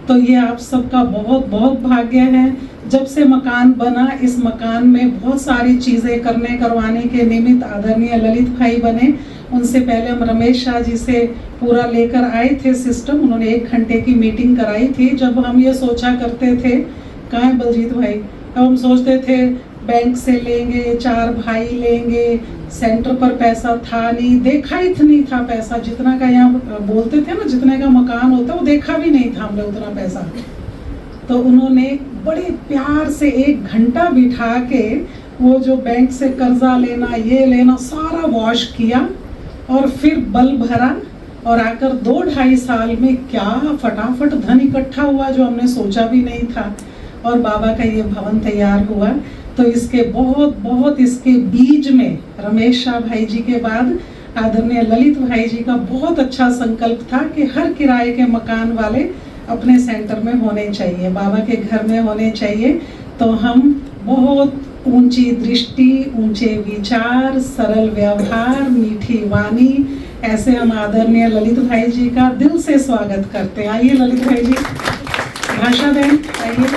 तो ये आप सबका बहुत बहुत भाग्य है। जब से मकान बना, इस मकान में बहुत सारी चीज़ें करवाने के निमित्त आदरणीय ललित भाई बने। उनसे पहले हम रमेश शाह जी से पूरा लेकर आए थे सिस्टम। उन्होंने 1 घंटे की मीटिंग कराई थी। जब हम ये सोचा करते थे, कहाँ है बलजीत भाई, अब हम सोचते थे बैंक से लेंगे, 4 भाई लेंगे, सेंटर पर पैसा था नहीं, देखा ही नहीं था पैसा जितना का यहाँ बोलते थे ना, जितने का मकान होता वो देखा भी नहीं था हमने उतना पैसा। तो उन्होंने बड़े प्यार से 1 घंटा बिठा के वो जो बैंक से कर्जा लेना, ये लेना, सारा वॉश किया और फिर बल भरा और आकर 2-2.5 साल में क्या फटाफट धन इकट्ठा हुआ जो हमने सोचा भी नहीं था और बाबा का ये भवन तैयार हुआ। तो इसके बहुत इसके बीज में रमेश शाह भाई जी के बाद आदरणीय ललित भाई जी का बहुत अच्छा संकल्प था कि हर किराए के मकान वाले अपने सेंटर में होने चाहिए, बाबा के घर में होने चाहिए। तो हम बहुत ऊंची दृष्टि, ऊंचे विचार, सरल व्यवहार, मीठी वाणी, ऐसे हम आदरणीय ललित भाई जी का दिल से स्वागत करते हैं। आइए ललित भाई जी। भाषा बहन आइए।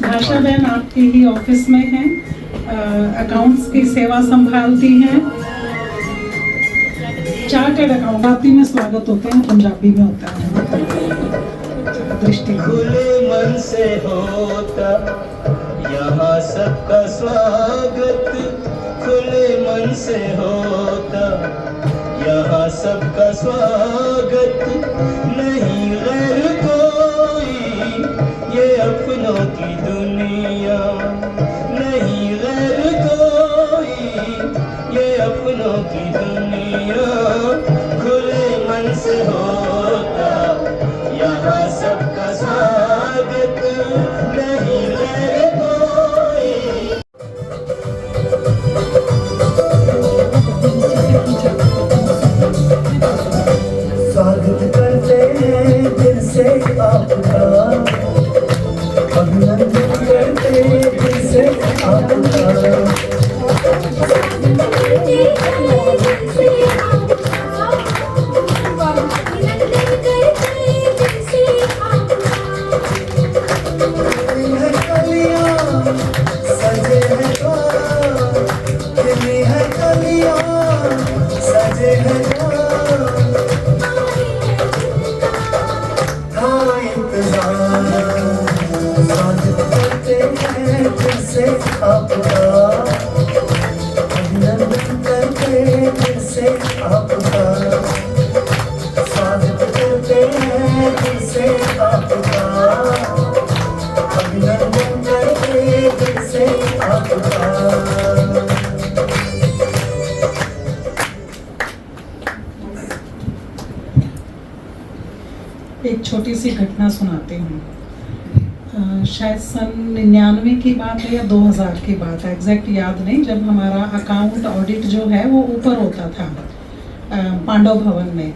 भाषा बहन आपके ही ऑफिस में हैं, अकाउंट्स की सेवा संभालती हैं। चार्टर्ड अकाउंट में स्वागत होते हैं, पंजाबी में होता है दृष्टि। खुले मन से होता यहाँ सबका स्वागत, खुले मन से होता यहाँ सबका स्वागत। नहीं गैर कोई ये अपनों की दुनिया, नहीं गैर कोई ये अपनों की दुनिया। खुले मन से होता यहाँ सबका स्वागत, नहीं गैर कोई। स्वागत करते हैं दिल से आपका, अभिनंदन करते हैं दिल से आपका। एक छोटी सी घटना सुनाती हूँ। शायद सन 99 की बात है या 2000 की बात है, एग्जैक्ट याद नहीं। जब हमारा अकाउंट ऑडिट जो है वो ऊपर होता था पांडव भवन में,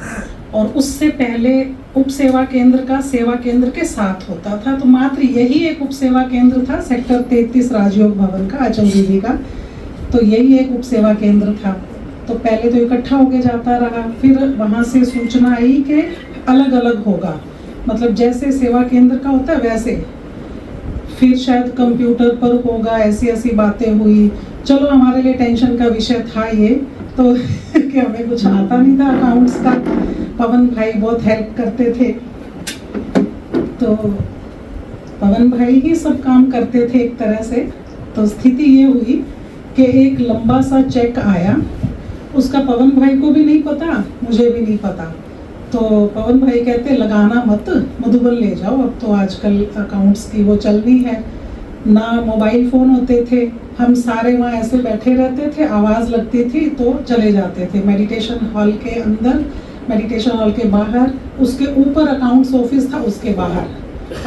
और उससे पहले उप सेवा केंद्र का सेवा केंद्र के साथ होता था। तो मात्र यही एक उप सेवा केंद्र था सेक्टर 33 राजयोग भवन का, आंचल दीदी का। तो यही एक उप सेवा केंद्र था। तो पहले तो इकट्ठा होके जाता रहा, फिर वहाँ से सूचना आई कि अलग अलग होगा, मतलब जैसे सेवा केंद्र का होता है वैसे, फिर शायद कंप्यूटर पर होगा, ऐसी ऐसी बातें हुई। चलो हमारे लिए टेंशन का विषय था ये तो कि हमें कुछ आता नहीं था अकाउंट्स का। पवन भाई बहुत हेल्प करते थे, तो पवन भाई ही सब काम करते थे एक तरह से। तो स्थिति ये हुई कि एक लंबा सा चेक आया, उसका पवन भाई को भी नहीं पता, मुझे भी नहीं पता। तो पवन भाई कहते लगाना मत, मधुबन ले जाओ, अब तो आजकल अकाउंट्स की वो चलनी है। ना मोबाइल फ़ोन होते थे, हम सारे वहाँ ऐसे बैठे रहते थे, आवाज़ लगती थी तो चले जाते थे मेडिटेशन हॉल के अंदर, मेडिटेशन हॉल के बाहर, उसके ऊपर अकाउंट्स ऑफिस था, उसके बाहर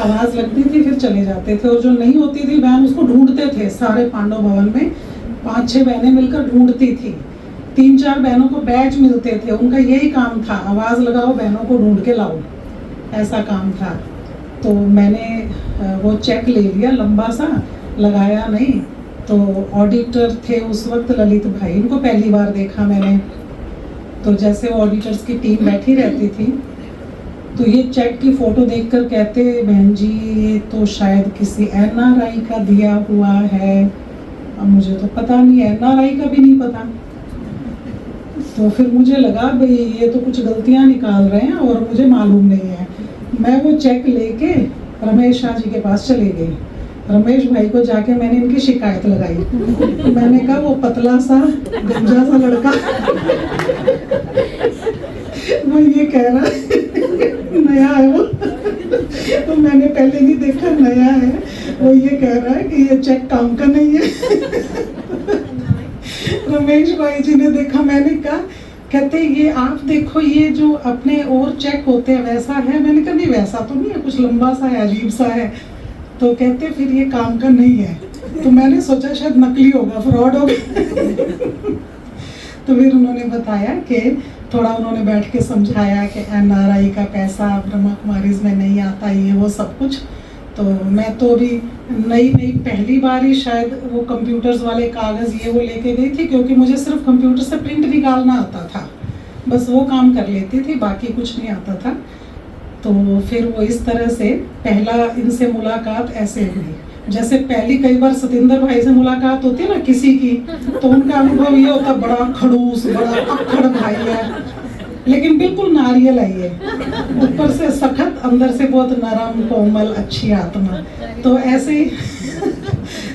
आवाज़ लगती थी, फिर चले जाते थे। और जो नहीं होती थी बहन, उसको ढूंढते थे सारे पांडव भवन में, 5-6 बहनें मिलकर ढूंढती थी। 3-4 बहनों को बैच मिलते थे, उनका यही काम था, आवाज़ लगाओ, बहनों को ढूंढ के लाओ, ऐसा काम था। तो मैंने वो चेक ले लिया, लंबा सा, लगाया नहीं। तो ऑडिटर थे उस वक्त ललित भाई, इनको पहली बार देखा मैंने। तो जैसे वो ऑडिटर्स की टीम बैठी रहती थी, तो ये चेक की फोटो देखकर कहते, बहन जी ये तो शायद किसी NRI का दिया हुआ है। अब मुझे तो पता नहीं, NRI का भी नहीं पता। तो फिर मुझे लगा भाई ये तो कुछ गलतियां निकाल रहे हैं और मुझे मालूम नहीं है। मैं वो चेक लेके रमेश शाह जी के पास चले गई। रमेश भाई को जाके मैंने इनकी शिकायत लगाई। मैंने कहा वो पतला सा गंजा सा लड़का वो ये कह रहा है नया है वो, तो मैंने पहले नहीं देखा, नया है वो, ये कह रहा है कि ये चेक काम का नहीं है। रमेश भाई जी ने देखा, मैंने कहा, कहते ये आप देखो ये जो अपने और चेक होते हैं वैसा है। मैंने कहा नहीं वैसा तो नहीं है, कुछ लंबा सा है, अजीब सा है। तो कहते फिर ये काम का नहीं है। तो मैंने सोचा शायद नकली होगा, फ्रॉड होगा। तो फिर उन्होंने बताया कि थोड़ा उन्होंने बैठ के समझाया कि NRI का पैसा ब्रह्मा कुमारीज में नहीं आता, ये वो सब कुछ। तो मैं तो अभी नई पहली बार ही शायद वो कंप्यूटर्स वाले कागज़ ये वो लेके गई थी, क्योंकि मुझे सिर्फ कंप्यूटर से प्रिंट निकालना आता था, बस वो काम कर लेती थी, बाकी कुछ नहीं आता था। तो फिर वो इस तरह से पहला इनसे मुलाकात ऐसे हुई, जैसे पहली कई बार सतेंद्र भाई से मुलाकात होती है ना किसी की, तो उनका अनुभव ये होता बड़ा खड़ूस, बड़ा अक्खड़ भाई है, लेकिन बिल्कुल नारियल है ये, ऊपर से सख्त, अंदर से बहुत नरम कोमल अच्छी आत्मा। तो ऐसे ही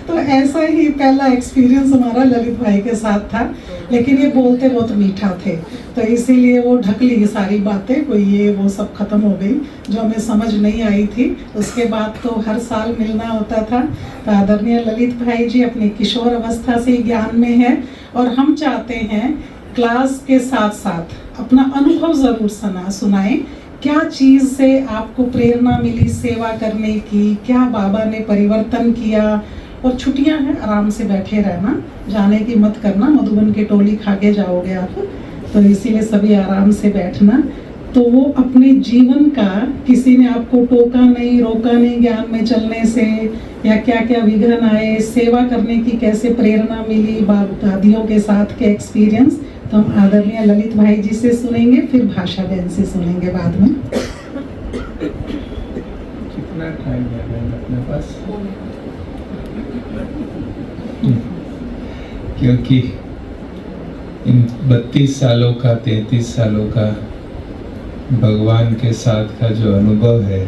तो ऐसा ही पहला एक्सपीरियंस हमारा ललित भाई के साथ था। लेकिन ये बोलते बहुत मीठा थे, तो इसीलिए वो ढक ली सारी बातें, कोई ये वो सब खत्म हो गई जो हमें समझ नहीं आई थी। उसके बाद तो हर साल मिलना होता था। तो आदरणीय ललित भाई जी अपनी किशोर अवस्था से ही ज्ञान में है, और हम चाहते हैं क्लास के साथ साथ अपना अनुभव ज़रूर सुनाएं। क्या चीज़ से आपको प्रेरणा मिली सेवा करने की, क्या बाबा ने परिवर्तन किया। और छुट्टियां हैं, आराम से बैठे रहना, जाने की मत करना, मधुबन की टोली खा के जाओगे आप, तो इसीलिए सभी आराम से बैठना। तो वो अपने जीवन का, किसी ने आपको टोका नहीं, रोका नहीं ज्ञान में चलने से, या क्या क्या विघ्न आए, सेवा करने की कैसे प्रेरणा मिली, बाप दादियों के साथ के एक्सपीरियंस, तो हम आदरणीय ललित भाई जी से सुनेंगे, फिर भाषा बहन से सुनेंगे बाद में। कितना टाइम है अपने पास? क्योंकि इन 32 सालों का, 33 सालों का भगवान के साथ का जो अनुभव है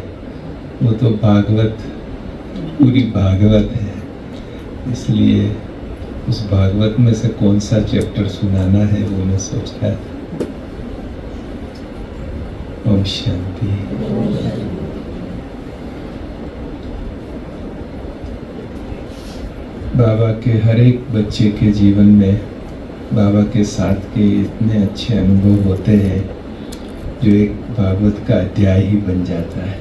वो तो भागवत, पूरी भागवत है। इसलिए उस भागवत में से कौन सा चैप्टर सुनाना है वो मैं सोच रहा था। ओम शांति। बाबा के हर एक बच्चे के जीवन में बाबा के साथ के इतने अच्छे अनुभव होते हैं जो एक भागवत का अध्याय ही बन जाता है।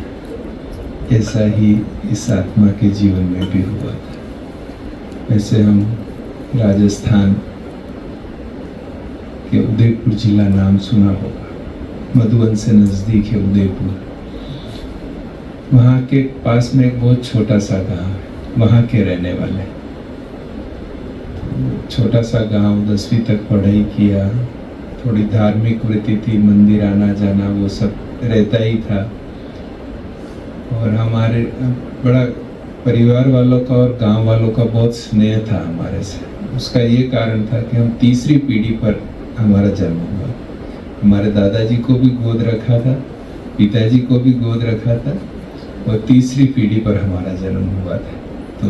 ऐसा ही इस आत्मा के जीवन में भी हुआ था। वैसे हम राजस्थान के उदयपुर जिला नाम सुना होगा, मधुबन से नज़दीक है उदयपुर। वहाँ के पास में एक बहुत छोटा सा गांव है, वहाँ के रहने वाले। छोटा सा गांव, 10वीं तक पढ़ाई किया, थोड़ी धार्मिक वृत्ति थी, मंदिर आना जाना वो सब रहता ही था। और हमारे बड़ा परिवार वालों का और गांव वालों का बहुत स्नेह था हमारे से। उसका ये कारण था कि हम तीसरी पीढ़ी पर हमारा जन्म हुआ। हमारे दादाजी को भी गोद रखा था, पिताजी को भी गोद रखा था, और तीसरी पीढ़ी पर हमारा जन्म हुआ था। तो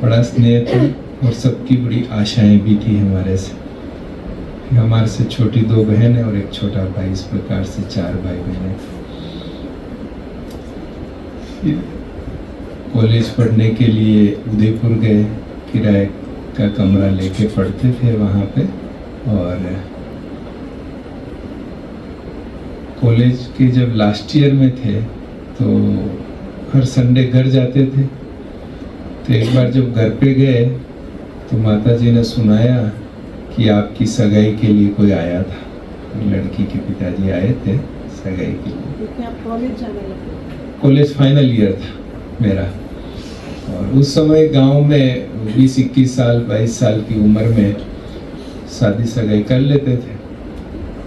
बड़ा स्नेह था और सबकी बड़ी आशाएं भी थी हमारे से। हमारे से छोटी 2 बहनें और एक छोटा भाई, इस प्रकार से 4 भाई बहनें। कॉलेज पढ़ने के लिए उदयपुर गए, किराए का कमरा लेके पढ़ते थे वहाँ पे। और कॉलेज के जब लास्ट ईयर में थे तो हर संडे घर जाते थे। तो एक बार जब घर पे गए तो माता जी ने सुनाया कि आपकी सगाई के लिए कोई आया था। लड़की के पिताजी आए थे सगाई के लिए। आप कॉलेज जाने लगे? कॉलेज फाइनल ईयर था मेरा। और उस समय गांव में 20-21 साल 22 साल की उम्र में शादी सगाई कर लेते थे।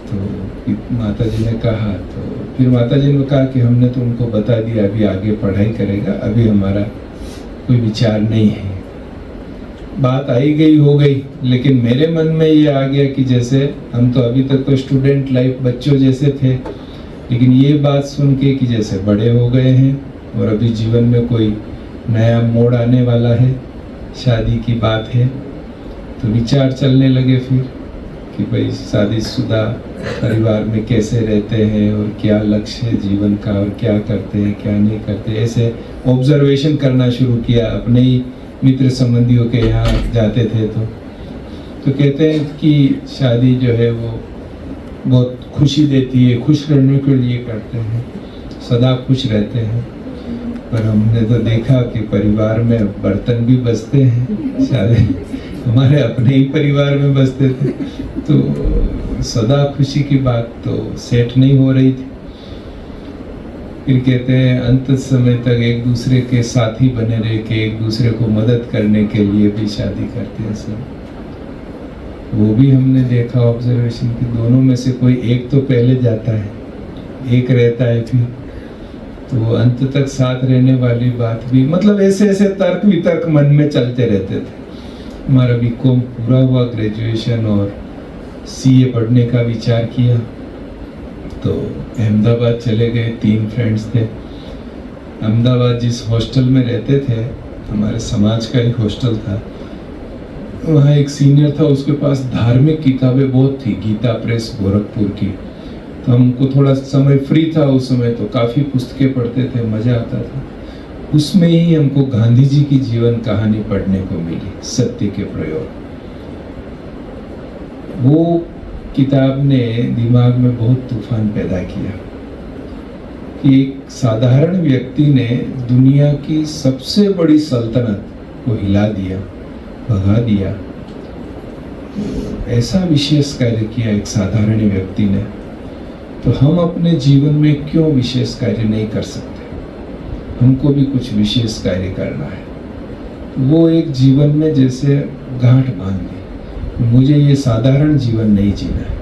तो माता जी ने कहा, तो फिर माता जी ने कहा कि हमने तो उनको बता दिया अभी आगे पढ़ाई करेगा, अभी हमारा कोई विचार नहीं है। बात आई गई हो गई, लेकिन मेरे मन में ये आ गया कि जैसे हम तो अभी तक तो स्टूडेंट लाइफ बच्चों जैसे थे, लेकिन ये बात सुन के कि जैसे बड़े हो गए हैं और अभी जीवन में कोई नया मोड़ आने वाला है, शादी की बात है, तो विचार चलने लगे फिर कि भाई शादीशुदा परिवार में कैसे रहते हैं और क्या लक्ष्य है जीवन का और क्या करते हैं क्या नहीं करते। ऐसे ऑब्जर्वेशन करना शुरू किया, अपने ही मित्र संबंधियों के यहाँ जाते थे तो कहते हैं कि शादी जो है वो बहुत खुशी देती है, खुश रहने के लिए करते हैं, सदा खुश रहते हैं। पर हमने तो देखा कि परिवार में बर्तन भी बजते हैं, शादी हमारे अपने ही परिवार में बजते थे, तो सदा खुशी की बात तो सेट नहीं हो रही थी। फिर कहते हैं अंत समय तक एक दूसरे के साथी बने रह के एक दूसरे को मदद करने के लिए भी शादी करते हैं सब। वो भी हमने देखा ऑब्जर्वेशन कि दोनों में से कोई एक तो पहले जाता है, एक रहता है फिर, तो अंत तक साथ रहने वाली बात भी, मतलब ऐसे ऐसे तर्क वितर्क मन में चलते रहते थे। हमारा बीकॉम पूरा हुआ, ग्रेजुएशन और सीए पढ़ने का विचार किया, तो अहमदाबाद चले गए। 3 फ्रेंड्स थे। अहमदाबाद जिस हॉस्टल में रहते थे, हमारे समाज का ही हॉस्टल था, वहाँ एक सीनियर था, उसके पास धार्मिक किताबें बहुत थी, गीता प्रेस गोरखपुर की। तो हमको थोड़ा समय फ्री था उस समय, तो काफ़ी पुस्तकें पढ़ते थे, मज़ा आता था। उसमें ही हमको गांधी जी की जीवन कहानी पढ़ने को मिली, सत्य के प्रयोग। वो किताब ने दिमाग में बहुत तूफान पैदा किया कि एक साधारण व्यक्ति ने दुनिया की सबसे बड़ी सल्तनत को हिला दिया, भगा दिया। ऐसा विशेष कार्य किया एक साधारण व्यक्ति ने, तो हम अपने जीवन में क्यों विशेष कार्य नहीं कर सकते? हमको भी कुछ विशेष कार्य करना है। वो एक जीवन में जैसे गांठ बांध ली, मुझे ये साधारण जीवन नहीं जीना है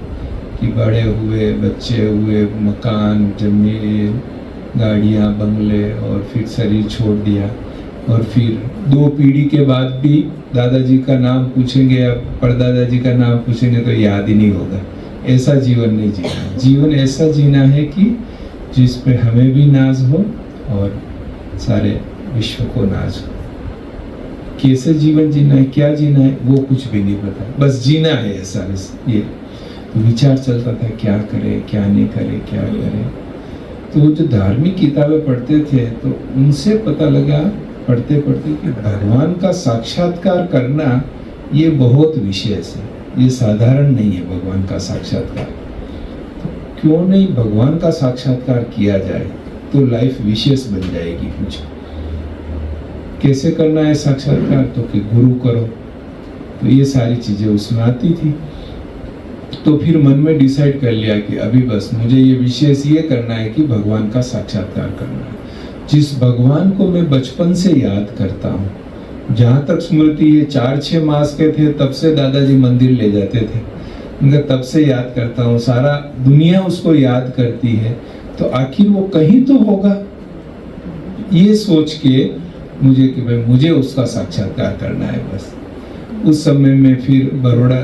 कि बड़े हुए, बच्चे हुए, मकान, जमीन, गाड़ियाँ, बंगले और फिर शरीर छोड़ दिया, और फिर 2 पीढ़ी के बाद भी दादाजी का नाम पूछेंगे या परदादा जी का नाम पूछेंगे तो याद ही नहीं होगा। ऐसा जीवन नहीं जीना। जीवन ऐसा जीना है कि जिस पे हमें भी नाज हो और सारे विश्व को नाज हो। कैसे जीवन जीना है, क्या जीना है, वो कुछ भी नहीं पता, बस जीना है ऐसा। ये तो विचार चलता था, क्या करें क्या नहीं करें, क्या करें। तो वो जो धार्मिक किताबें पढ़ते थे, तो उनसे पता लगा पढ़ते पढ़ते कि भगवान का साक्षात्कार करना ये बहुत विशेष है, ये साधारण नहीं है भगवान का साक्षात्कार। तो क्यों नहीं भगवान का साक्षात्कार किया जाए, तो लाइफ विशेष बन जाएगी कुछ। कैसे करना है साक्षात्कार? तो कि गुरु करो। तो ये सारी चीजें उसमें आती थी। तो फिर मन में डिसाइड कर लिया कि अभी बस मुझे ये विशेष ये करना है कि भगवान का साक्षात्कार करना है। जिस भगवान को मैं बचपन से याद करता हूँ, जहाँ तक स्मृति है 4-6 मास के थे तब से दादाजी मंदिर ले जाते थे, उनका तब से याद करता हूँ, सारा दुनिया उसको याद करती है, तो आखिर वो कहीं तो होगा। ये सोच के मुझे कि भाई मुझे उसका साक्षात्कार करना है बस। उस समय में फिर बड़ौदा,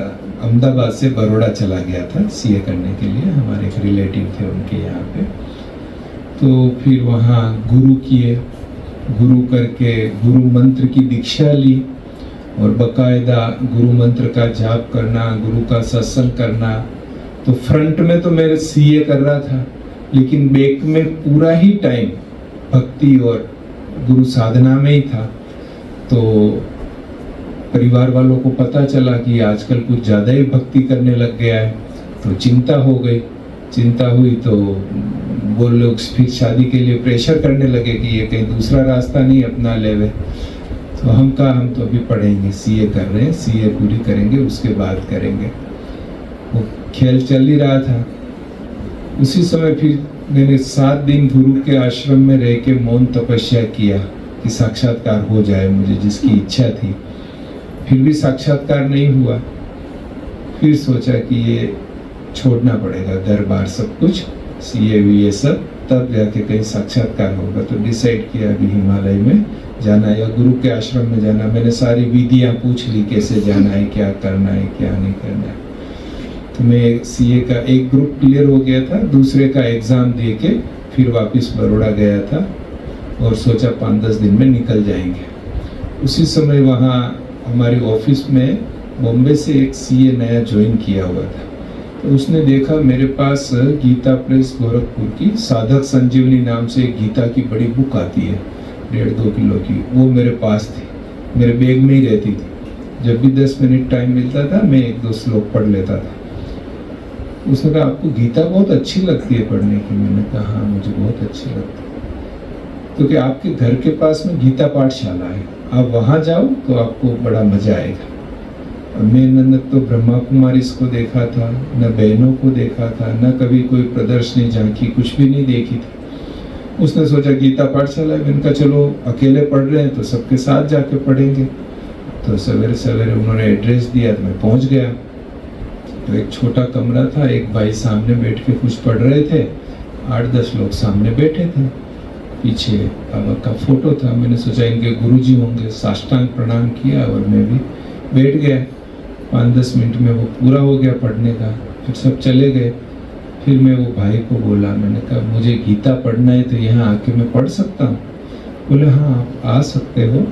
अहमदाबाद से बड़ौदा चला गया था सीए करने के लिए, हमारे एक रिलेटिव थे उनके यहाँ पे। तो फिर वहाँ गुरु किए, गुरु करके गुरु मंत्र की दीक्षा ली और बकायदा गुरु मंत्र का जाप करना, गुरु का सत्संग करना। तो फ्रंट में तो मेरे सीए कर रहा था, लेकिन बैक में पूरा ही टाइम भक्ति और गुरु साधना में ही था। तो परिवार वालों को पता चला कि आजकल कुछ ज़्यादा ही भक्ति करने लग गया है, तो चिंता हो गई। चिंता हुई तो वो लोग फिर शादी के लिए प्रेशर करने लगे कि ये कहीं दूसरा रास्ता नहीं अपना लेवे। तो हम कहा हम तो अभी पढ़ेंगे, सीए कर रहे हैं, सीए पूरी करेंगे उसके बाद करेंगे। वो खेल चल ही रहा था। उसी समय फिर मैंने 7 दिन गुरु के आश्रम में रह के मौन तपस्या किया कि साक्षात्कार हो जाए मुझे, जिसकी इच्छा थी। फिर भी साक्षात्कार नहीं हुआ। फिर सोचा कि ये छोड़ना पड़ेगा घर बार सब कुछ, सीए ये सब, तब जाके कहीं साक्षात्कार होगा। तो डिसाइड किया अभी हिमालय में जाना या गुरु के आश्रम में जाना। मैंने सारी विधियाँ पूछ ली, कैसे जाना है, क्या करना है, क्या नहीं करना है। तो मैं सीए का एक ग्रुप क्लियर हो गया था, दूसरे का एग्ज़ाम दे के फिर वापस बड़ौदा गया था और सोचा 5-10 दिन में निकल जाएंगे। उसी समय वहाँ हमारे ऑफिस में बॉम्बे से एक सीए नया ज्वाइन किया हुआ था। तो उसने देखा मेरे पास गीता प्रेस गोरखपुर की साधक संजीवनी नाम से एक गीता की बड़ी बुक आती है 1.5-2 किलो की, वो मेरे पास थी, मेरे बैग में ही रहती थी। जब भी 10 मिनट टाइम मिलता था मैं 1-2 श्लोक पढ़ लेता था। उसने कहा आपको गीता बहुत अच्छी लगती है पढ़ने की? मैंने कहा हाँ मुझे बहुत अच्छी लगती है। क्योंकि आपके घर के पास में गीता पाठशाला है, आप वहाँ जाओ तो आपको बड़ा मजा आएगा। मैंने तो ब्रह्मा कुमारी इसको देखा था, न बहनों को देखा था, न कभी कोई प्रदर्शनी झांकी, कुछ भी नहीं देखी थी। उसने सोचा गीता पाठशाला है, मैंने कहा चलो अकेले पढ़ रहे हैं तो सबके साथ जाके पढ़ेंगे। तो सवेरे सवेरे उन्होंने एड्रेस दिया तो मैं पहुंच गया। तो एक छोटा कमरा था, एक भाई सामने बैठ के कुछ पढ़ रहे थे, 8-10 लोग सामने बैठे थे, पीछे बाबा का फोटो था। मैंने सोचा इनके गुरुजी होंगे, साष्टांग प्रणाम किया और मैं भी बैठ गया। 5-10 मिनट में वो पूरा हो गया पढ़ने का, फिर सब चले गए। फिर मैं वो भाई को बोला, मैंने कहा मुझे गीता पढ़ना है तो यहाँ आके मैं पढ़ सकता हूँ? बोले हाँ आप आ सकते हो,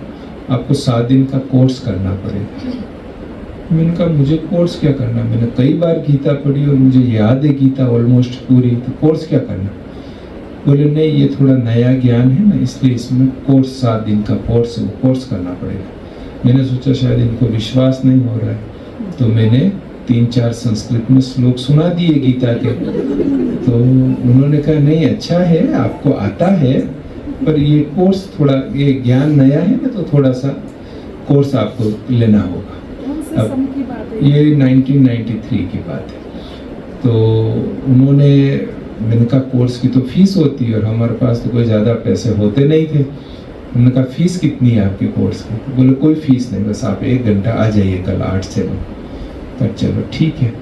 आपको 7 दिन का कोर्स करना पड़ेगा। मैंने कहा मुझे कोर्स क्या करना, मैंने कई बार गीता पढ़ी और मुझे याद है गीता ऑलमोस्ट पूरी, तो कोर्स क्या करना? बोले नहीं ये थोड़ा नया ज्ञान है ना, इसलिए इसमें कोर्स 7 दिन का कोर्स है, वो कोर्स करना पड़ेगा। मैंने सोचा शायद इनको विश्वास नहीं हो रहा है, तो मैंने 3-4 संस्कृत में श्लोक सुना दिए गीता के। तो उन्होंने कहा नहीं अच्छा है, आपको आता है, पर ये कोर्स थोड़ा, ये ज्ञान नया है ना, तो थोड़ा सा कोर्स आपको लेना होगा। अब ये 1993 की बात है। तो उन्होंने, मैंने कहा कोर्स की तो फीस होती है और हमारे पास तो कोई ज़्यादा पैसे होते नहीं थे। उन्होंने कहा फीस कितनी है आपके कोर्स की? बोले कोई फीस नहीं, बस आप 1 घंटा आ जाइए कल 8 से 9। पर चलो ठीक है।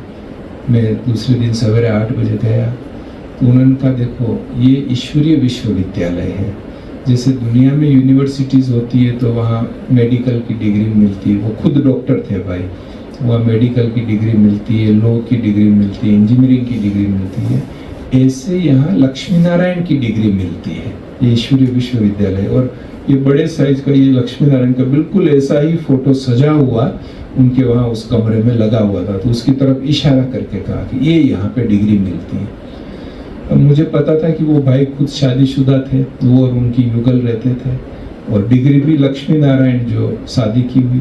मैं दूसरे दिन सवेरे 8 बजे गया तो उन्होंने कहा देखो ये ईश्वरीय विश्वविद्यालय है, जैसे दुनिया में यूनिवर्सिटीज़ होती है तो वहाँ मेडिकल की डिग्री मिलती है, वो खुद डॉक्टर थे भाई, वहाँ मेडिकल की डिग्री मिलती है, लॉ की डिग्री मिलती है, इंजीनियरिंग की डिग्री मिलती है। ऐसे यहाँ लक्ष्मी नारायण की डिग्री मिलती है, ये ईश्वरीय विश्वविद्यालय। और ये बड़े साइज का, ये लक्ष्मी नारायण का बिल्कुल ऐसा ही फोटो सजा हुआ उनके वहाँ उस कमरे में लगा हुआ था। तो उसकी तरफ इशारा करके कहा कि ये यहाँ पे डिग्री मिलती है। अब मुझे पता था कि वो भाई खुद शादीशुदा थे, वो और उनकी युगल रहते थे, और डिग्री भी लक्ष्मी नारायण जो शादी की हुई।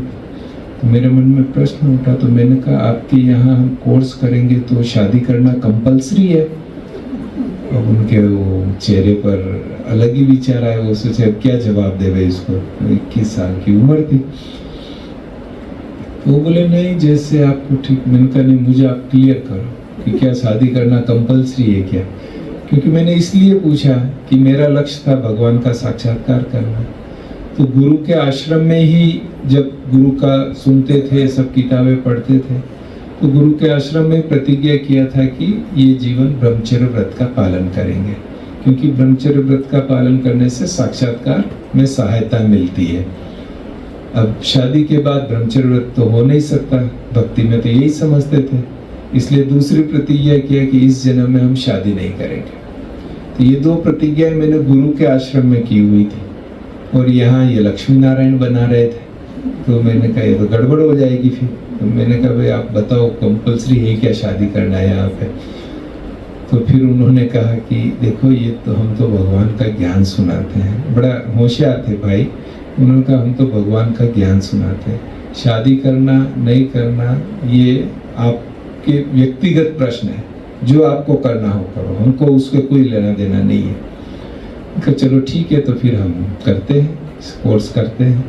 तो मेरे मन में प्रश्न उठा, तो मैंने कहा आपके यहाँ हम कोर्स करेंगे तो शादी करना कंपलसरी है? अब उनके वो चेहरे पर अलग ही विचार आया, वो सोचे अब क्या जवाब देवे इसको, 21 साल की उम्र थी। वो बोले नहीं जैसे आपको ठीक। मैंने कहा नहीं मुझे आप क्लियर करो कि क्या शादी करना कंपलसरी है क्या? क्योंकि मैंने इसलिए पूछा कि मेरा लक्ष्य था भगवान का साक्षात्कार करना। तो गुरु के आश्रम में ही जब गुरु का सुनते थे, सब किताबें पढ़ते थे, तो गुरु के आश्रम में प्रतिज्ञा किया था कि ये जीवन ब्रह्मचर्य व्रत का पालन करेंगे, क्योंकि ब्रह्मचर्य व्रत का पालन करने से साक्षात्कार में सहायता मिलती है। अब शादी के बाद ब्रह्मचर्य व्रत तो हो नहीं सकता, भक्ति में तो यही समझते थे, इसलिए दूसरी प्रतिज्ञा किया कि इस जन्म में हम शादी नहीं करेंगे। तो ये 2 प्रतिज्ञाएं मैंने गुरु के आश्रम में की हुई थी, और यहाँ ये लक्ष्मी नारायण बना रहे थे। तो मैंने कहा ये तो गड़बड़ हो जाएगी फिर। तो मैंने कहा भाई आप बताओ कंपलसरी है क्या शादी करना है यहाँ पे? तो फिर उन्होंने कहा कि देखो ये तो हम तो भगवान का ज्ञान सुनाते हैं, बड़ा होशियार थे भाई। उन्होंने कहा हम तो भगवान का ज्ञान सुनाते हैं, शादी करना नहीं करना ये आपके व्यक्तिगत प्रश्न है, जो आपको करना हो करो, हमको उसके कोई लेना देना नहीं है। तो चलो ठीक है, तो फिर हम करते हैं, कोर्स करते हैं।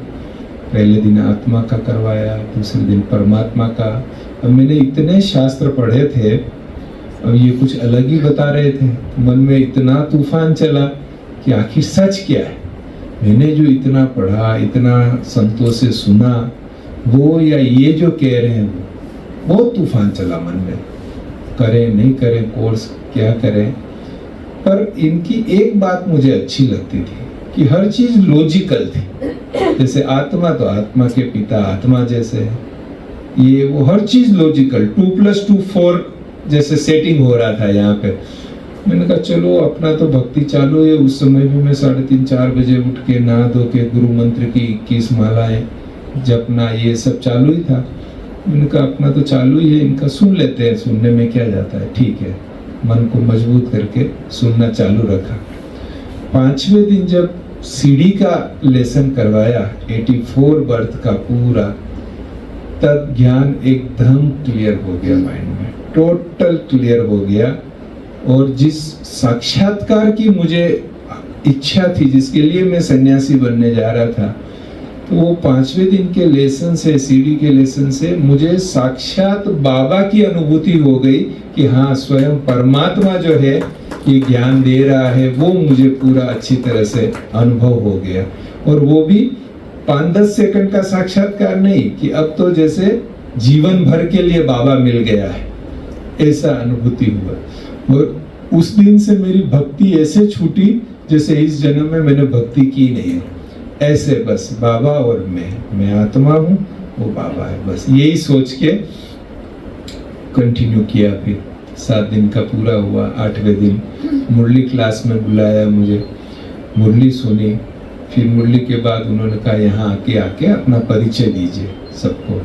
पहले दिन आत्मा का करवाया, दूसरे दिन परमात्मा का। अब मैंने इतने शास्त्र पढ़े थे, अब ये कुछ अलग ही बता रहे थे, मन में इतना तूफान चला कि आखिर सच क्या है। मैंने जो इतना पढ़ा, इतना संतों से सुना, वो या ये जो कह रहे हैं, बहुत तूफान चला मन में। करें नहीं करें कोर्स, क्या करें। पर इनकी एक बात मुझे अच्छी लगती थी कि हर चीज लॉजिकल थी। जैसे आत्मा तो आत्मा के पिता आत्मा जैसे है, ये वो हर चीज लॉजिकल, 2+2 4 जैसे सेटिंग हो रहा था यहाँ पे। मैंने कहा चलो अपना तो भक्ति चालू है। उस समय भी मैं 3:30-4 बजे उठ के नहा धो के गुरु मंत्र की 21 मालाएं जपना ये सब चालू ही था। मैंने कहा अपना तो चालू ही है, इनका सुन लेते हैं, सुनने में क्या जाता है, ठीक है। मन को मजबूत करके सुनना चालू रखा। 5वें दिन जब सीढ़ी का लेसन करवाया 84 बर्थ का पूरा, तब ज्ञान एकदम क्लियर हो गया, माइंड में टोटल क्लियर हो गया। और जिस साक्षात्कार की मुझे इच्छा थी, जिसके लिए मैं सन्यासी बनने जा रहा था, तो वो 5वें दिन के लेसन से, सीढ़ी के लेसन से मुझे साक्षात बाबा की अनुभूति हो गई कि हाँ, स्वयं परमात्मा जो है ये ज्ञान दे रहा है, वो मुझे पूरा अच्छी तरह से अनुभव हो गया। और वो भी 5-10 सेकंड का साक्षात्कार नहीं कि अब तो जैसे जीवन भर के लिए बाबा मिल गया है, ऐसा अनुभूति हुआ। और उस दिन से मेरी भक्ति ऐसे छूटी जैसे इस जन्म में मैंने भक्ति की नहीं है। ऐसे बस बाबा और मैं आत्मा हूँ, वो बाबा है, बस यही सोच के कंटिन्यू किया। फिर 7 दिन का पूरा हुआ। 8वें दिन मुरली क्लास में बुलाया मुझे, मुरली सुनी। फिर मुरली के बाद उन्होंने कहा यहाँ आके अपना परिचय दीजिए सबको।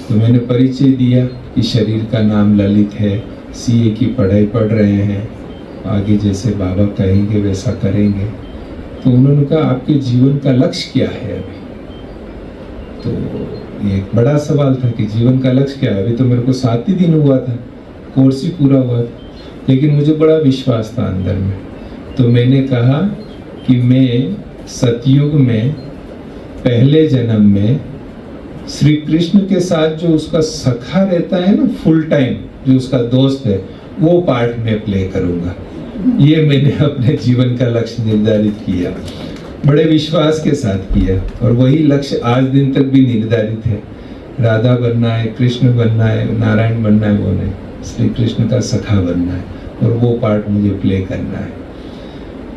तो मैंने परिचय दिया कि शरीर का नाम ललित है, सीए की पढ़ाई पढ़ रहे हैं, आगे जैसे बाबा कहेंगे वैसा करेंगे। तो उन्होंने कहा आपके जीवन का लक्ष्य क्या है अभी? तो ये एक बड़ा सवाल था कि जीवन का लक्ष्य क्या है। अभी तो मेरे को 7 ही दिन हुआ था, कोर्स ही पूरा हुआ था, लेकिन मुझे बड़ा विश्वास था अंदर में। तो मैंने कहा कि मैं सतयुग में पहले जन्म में श्री कृष्ण के साथ जो उसका सखा रहता है ना, फुल टाइम जो उसका दोस्त है, वो पार्ट में प्ले करूंगा। ये मैंने अपने जीवन का लक्ष्य निर्धारित किया, बड़े विश्वास के साथ किया। और वही लक्ष्य आज दिन तक भी निर्धारित है। राधा बनना है, कृष्ण बनना है, नारायण बनना है, वो नहीं, श्री कृष्ण का सखा बनना है, और वो पार्ट मुझे प्ले करना है।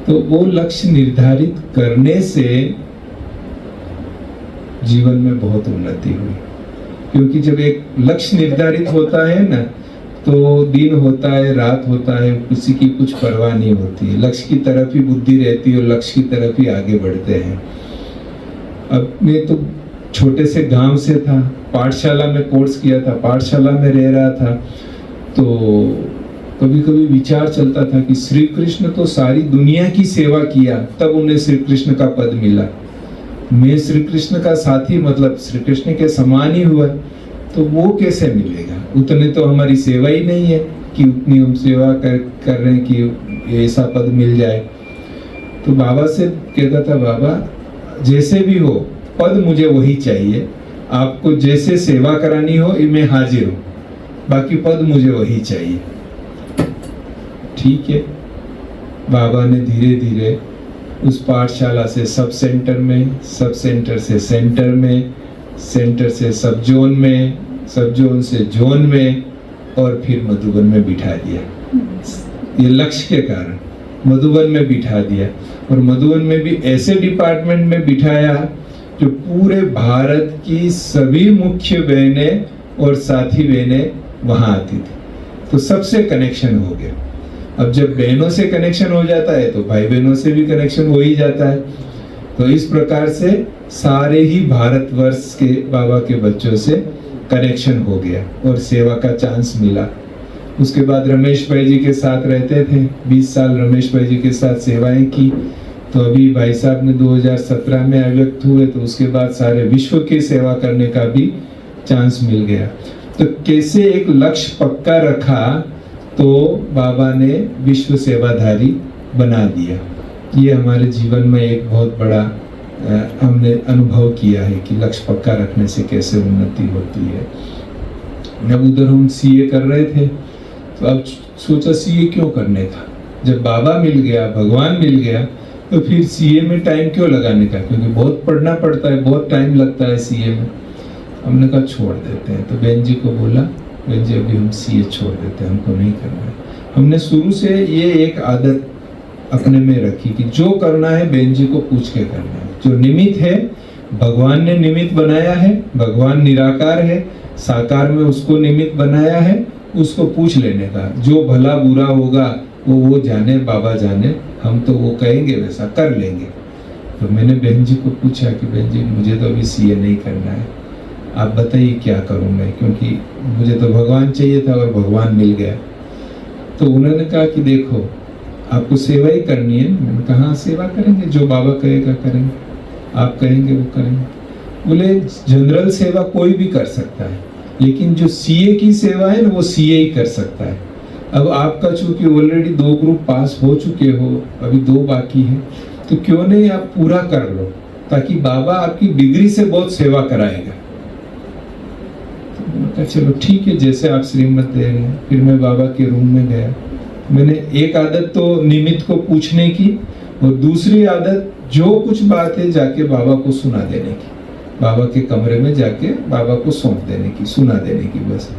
तो वो लक्ष्य निर्धारित करने से जीवन में बहुत उन्नति हुई। क्योंकि जब एक लक्ष्य निर्धारित होता है ना, तो दिन होता है, रात होता है, किसी की कुछ परवाह नहीं होती है। लक्ष्य की तरफ ही बुद्धि रहती है और लक्ष्य की तरफ ही आगे बढ़ते हैं। अब मैं तो छोटे से गांव से था, पाठशाला में कोर्स किया था, पाठशाला में रह रहा था। तो कभी कभी विचार चलता था कि श्री कृष्ण तो सारी दुनिया की सेवा किया, तब उन्हें श्री कृष्ण का पद मिला। मैं श्री कृष्ण का साथी, मतलब श्री कृष्ण के समान ही हुआ, तो वो कैसे मिलेगा? उतने तो हमारी सेवा ही नहीं है कि उतनी हम सेवा कर रहे हैं कि ऐसा पद मिल जाए। तो बाबा से कहता था, बाबा जैसे भी हो, पद मुझे वही चाहिए, आपको जैसे सेवा करानी हो मैं हाजिर हूँ, बाकी पद मुझे वही चाहिए। ठीक है। बाबा ने धीरे धीरे उस पाठशाला से सब सेंटर में, सब सेंटर से सेंटर में, सेंटर से सब जोन में, सब जोन से जोन में, और फिर मधुबन में बिठा दिया। ये लक्ष्य के कारण मधुबन में बिठा दिया। और मधुबन में भी ऐसे डिपार्टमेंट में बिठाया जो पूरे भारत की सभी मुख्य बहनें और साथी बहनें वहां आती थी। तो सबसे कनेक्शन हो गया। अब जब बहनों से कनेक्शन हो जाता है तो भाई बहनों से भी कनेक्शन हो ही जाता है। तो इस प्रकार से सारे ही भारतवर्ष के बाबा के बच्चों से कनेक्शन हो गया और सेवा का चांस मिला। उसके बाद रमेश भाई जी के साथ रहते थे, 20 साल रमेश भाई जी के साथ सेवाएं की। तो अभी भाई साहब ने 2017 में अव्यक्त हुए, तो उसके बाद सारे विश्व की सेवा करने का भी चांस मिल गया। तो कैसे एक लक्ष्य पक्का रखा तो बाबा ने विश्व सेवाधारी बना दिया। ये हमारे जीवन में एक बहुत बड़ा हमने अनुभव किया है कि लक्ष्य पक्का रखने से कैसे उन्नति होती है। जब उधर हम सीए कर रहे थे तो अब सोचा सीए क्यों करने का, जब बाबा मिल गया, भगवान मिल गया, तो फिर सीए में टाइम क्यों लगाने का, क्योंकि बहुत पढ़ना पड़ता है, बहुत टाइम लगता है सीए में। हमने कहा छोड़ देते हैं। तो बहन जी को बोला बहन जी अभी हम सीए छोड़ देते हैं, हमको नहीं करना है। हमने शुरू से ये एक आदत अपने में रखी कि जो करना है बहन जी को पूछ के करना है। जो निमित्त है भगवान ने निमित्त बनाया है, भगवान निराकार है, साकार में उसको निमित्त बनाया है, उसको पूछ लेने का। जो भला बुरा होगा वो जाने, बाबा जाने, हम तो वो कहेंगे वैसा कर लेंगे। तो मैंने बहन जी को पूछा कि बहन जी मुझे तो अभी सीए नहीं करना है, आप बताइए क्या करूं मैं, क्योंकि मुझे तो भगवान चाहिए था और भगवान मिल गया। तो उन्होंने कहा कि देखो आपको सेवा ही करनी है। मैंने कहा हाँ सेवा करेंगे, जो बाबा कहेगा करेंगे, आप कहेंगे वो करेंगे। बोले जनरल सेवा कोई भी कर सकता है, लेकिन जो सीए की सेवा है ना वो सीए ही कर सकता है। अब आपका चूंकि ऑलरेडी 2 ग्रुप पास हो चुके हो, अभी 2 बाकी है, तो क्यों नहीं आप पूरा कर लो, ताकि बाबा आपकी डिग्री से बहुत सेवा कराएगा। तो मैंने कहा चलो ठीक है, जैसे आप श्रीमत दे रहे हैं। फिर मैं बाबा के रूम में गया। मैंने एक आदत तो निमित्त को पूछने की, और दूसरी आदत जो कुछ बात है जाके बाबा को सुना देने की, बाबा के कमरे में जाके बाबा को सौंप देने की, सुना देने की बस।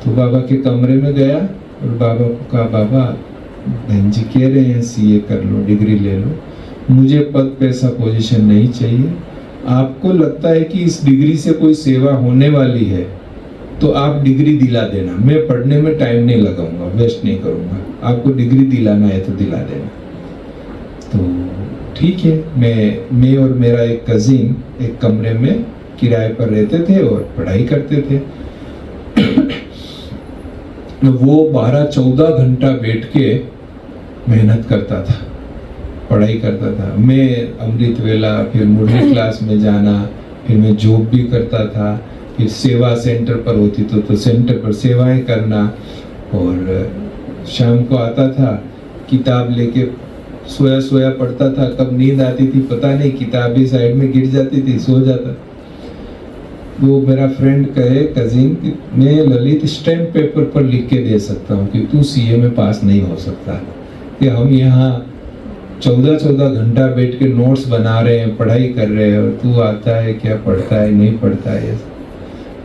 तो बाबा के कमरे में गया और बाबा को कहा बाबा बहन जी कह रहे हैं सीए कर लो, डिग्री ले लो, मुझे पद पैसा पोजीशन नहीं चाहिए। आपको लगता है कि इस डिग्री से कोई सेवा होने वाली है तो आप डिग्री दिला देना, मैं पढ़ने में टाइम नहीं लगाऊंगा, वेस्ट नहीं करूंगा, आपको डिग्री दिलाना है तो दिला देना। तो ठीक है, मैं और मेरा एक कजिन एक कमरे में किराए पर रहते थे और पढ़ाई करते थे। वो 12-14 घंटा बैठ के मेहनत करता था, पढ़ाई करता था। मैं अमृत वेला, फिर मुरली क्लास में जाना, फिर मैं जॉब भी करता था, फिर सेवा सेंटर पर होती तो सेंटर पर सेवाएं करना, और शाम को आता था किताब लेके सोया पढ़ता था। कब नींद आती थी पता नहीं, किताब भी साइड में गिर जाती थी, सो जाता। वो मेरा फ्रेंड कहे कजिन कि मैं ललित स्टैम्प पेपर पर लिख के दे सकता हूँ कि तू सीए में पास नहीं हो सकता, कि हम यहाँ 14-14 घंटा बैठ के नोट्स बना रहे हैं, पढ़ाई कर रहे हैं, और तू आता है क्या पढ़ता है, नहीं पढ़ता है।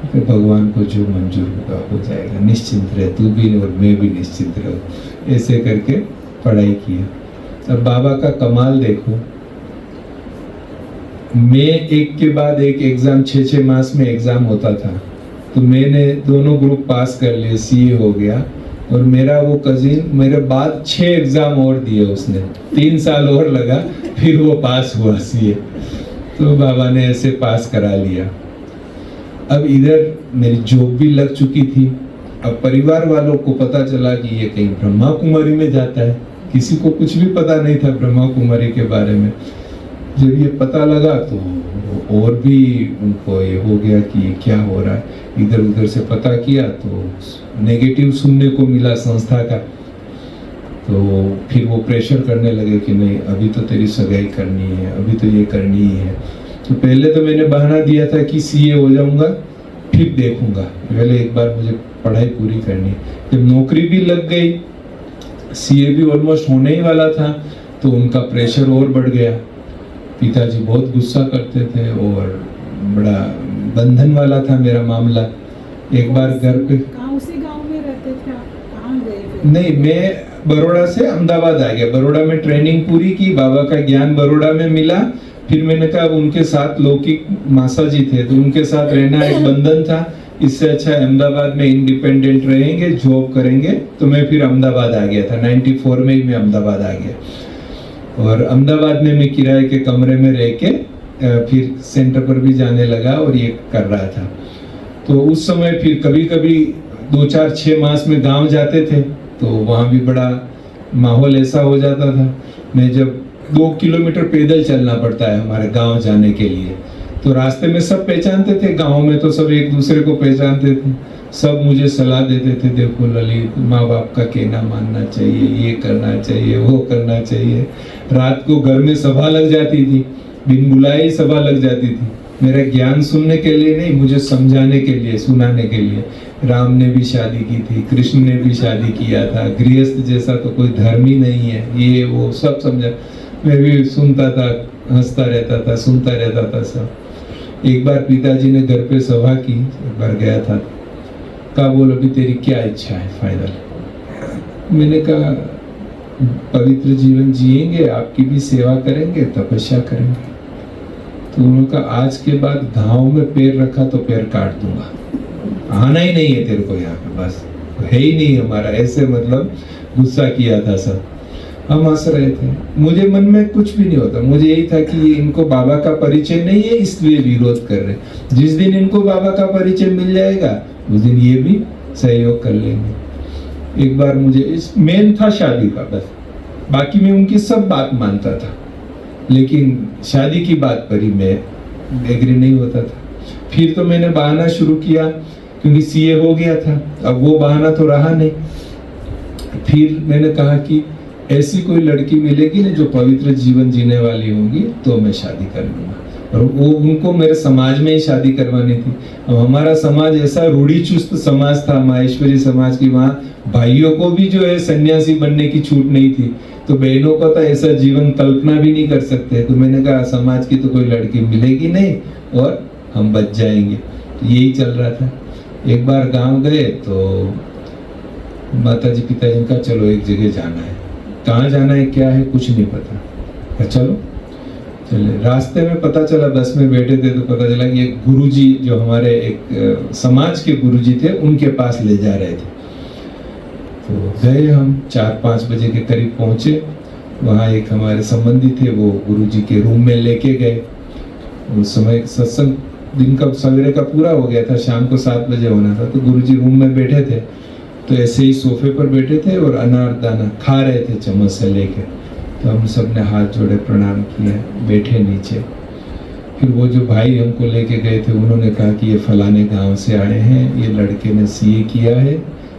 फिर भगवान को जो मंजूर होगा हो जाएगा, निश्चिंत रहे, तू भी और मैं भी निश्चिंत रहो। ऐसे करके पढ़ाई किया। अब बाबा का कमाल देखो, मैं एक के बाद एक एग्जाम 6-6 मास में एग्जाम होता था, तो मैंने दोनों ग्रुप पास कर लिए, सीए हो गया। और मेरा वो कजिन मेरे बाद 6 एग्जाम और दिए उसने, 3 साल और लगा, फिर वो पास हुआ सीए। तो बाबा ने ऐसे पास करा लिया। अब इधर मेरी जॉब भी लग चुकी थी। अब परिवार वालों को पता चला कि ये कहीं ब्रह्मा कुमारी में जाता है, किसी को कुछ भी पता नहीं था ब्रह्मा कुमारी के बारे में। जब ये पता लगा तो और भी उनको ये हो गया कि ये क्या हो रहा है। इधर उधर से पता किया तो नेगेटिव सुनने को मिला संस्था का, तो फिर वो प्रेशर करने लगे कि नहीं अभी तो तेरी सगाई करनी है, अभी तो ये करनी ही है। तो पहले तो मैंने बहाना दिया था कि सीए हो जाऊंगा फिर देखूंगा, पहले एक बार मुझे पढ़ाई पूरी करनी है। जब नौकरी भी लग गई, सीए भी ऑलमोस्ट होने ही वाला था, तो उनका प्रेशर और बढ़ गया। पिताजी बहुत गुस्सा करते थे और बड़ा बंधन वाला था मेरा मामला। एक बार घर पे उसी गांव में रहते थे आप, कहाँ गए फिर? नहीं, मैं बड़ौदा से अहमदाबाद आ गया। बड़ौदा में ट्रेनिंग पूरी की, बाबा का ज्ञान बड़ौदा में मिला। फिर मैंने कहा उनके साथ लौकिक मासा जी थे, तो उनके साथ रहना एक बंधन था, इससे अच्छा अहमदाबाद में इंडिपेंडेंट रहेंगे, जॉब करेंगे। तो मैं फिर अहमदाबाद आ गया था, 94 में ही मैं अहमदाबाद आ गया। और अहमदाबाद में मैं किराए के कमरे में रह के फिर सेंटर पर भी जाने लगा और ये कर रहा था। तो उस समय फिर कभी कभी 2-4-6 मास में गांव जाते थे, तो वहाँ भी बड़ा माहौल ऐसा हो जाता था। मैं जब 2 किलोमीटर पैदल चलना पड़ता है हमारे गांव जाने के लिए, तो रास्ते में सब पहचानते थे, गांव में तो सब एक दूसरे को पहचानते थे। सब मुझे सलाह देते थे, देखो ललित, माँ बाप का कहना मानना चाहिए, ये करना चाहिए, वो करना चाहिए। रात को घर में सभा लग जाती थी, बिन बुलाए ही सभा लग जाती थी, मेरा ज्ञान सुनने के लिए नहीं, मुझे समझाने के लिए, सुनाने के लिए। राम ने भी शादी की थी, कृष्ण ने भी शादी किया था, गृहस्थ जैसा तो कोई धर्म ही नहीं है, ये वो सब समझा। मैं भी सुनता था, हंसता रहता था, सुनता रहता था सब। एक बार पिताजी ने घर पे सभा की, एक बार गया था, कहा बोल अभी तेरी क्या इच्छा है फाइनल। मैंने कहा पवित्र जीवन जिएंगे, आपकी भी सेवा करेंगे, तपस्या करेंगे। तो उन्होंने कहा आज के बाद घाव में पैर रखा तो पैर काट दूंगा, आना ही नहीं है तेरे को यहाँ पे, बस है ही नहीं हमारा। ऐसे मतलब गुस्सा किया था सब। हम हंस रहे थे, मुझे मन में कुछ भी नहीं होता, मुझे यही था कि इनको बाबा का परिचय नहीं है इसलिए विरोध कर रहे। जिस दिन इनको बाबा का परिचय मिल जाएगा उस दिन ये भी सहयोग कर लेंगे। एक बार मुझे इस मेन था शादी का, बस बाकी मैं उनकी सब बात मानता था, लेकिन शादी की बात पर ही मैं एग्री नहीं होता था। फिर तो मैंने बहाना शुरू किया क्योंकि सीए हो गया था, अब वो बहाना तो रहा नहीं। फिर मैंने कहा कि ऐसी कोई लड़की मिलेगी ना जो पवित्र जीवन जीने वाली होगी तो मैं शादी कर लूंगा। और वो उनको मेरे समाज में ही शादी करवानी थी। अब हमारा समाज ऐसा रूढ़ी चुस्त समाज था, माहेश्वरी समाज की, वहाँ भाइयों को भी जो है सन्यासी बनने की छूट नहीं थी, तो बहनों का तो ऐसा जीवन कल्पना भी नहीं कर सकते। तो मैंने कहा समाज की तो कोई लड़की मिलेगी नहीं और हम बच जाएंगे। तो यही चल रहा था। एक बार गांव गए तो माताजी पिताजी का चलो एक जगह जाना है, कहाँ जाना है क्या है कुछ नहीं पता, चलो चले। रास्ते में पता चला, बस में बैठे थे तो पता चला कि एक गुरुजी जो हमारे एक समाज के गुरुजी थे उनके पास ले जा रहे थे। तो गए हम 4-5 बजे के करीब पहुंचे। वहाँ एक हमारे संबंधी थे, वो गुरुजी के रूम में लेके गए। उस समय सत्संग दिन का सवेरे का पूरा हो गया था, शाम को 7 बजे होना था। तो गुरुजी रूम में बैठे थे, तो ऐसे ही सोफे पर बैठे थे और अनार दाना खा रहे थे चम्मच से लेके। तो हम सब ने हाथ जोड़े प्रणाम किया, बैठे नीचे। फिर वो जो भाई हमको लेके गए थे उन्होंने कहा कि ये फलाने गांव से आए हैं, ये लड़के ने सीए किया है,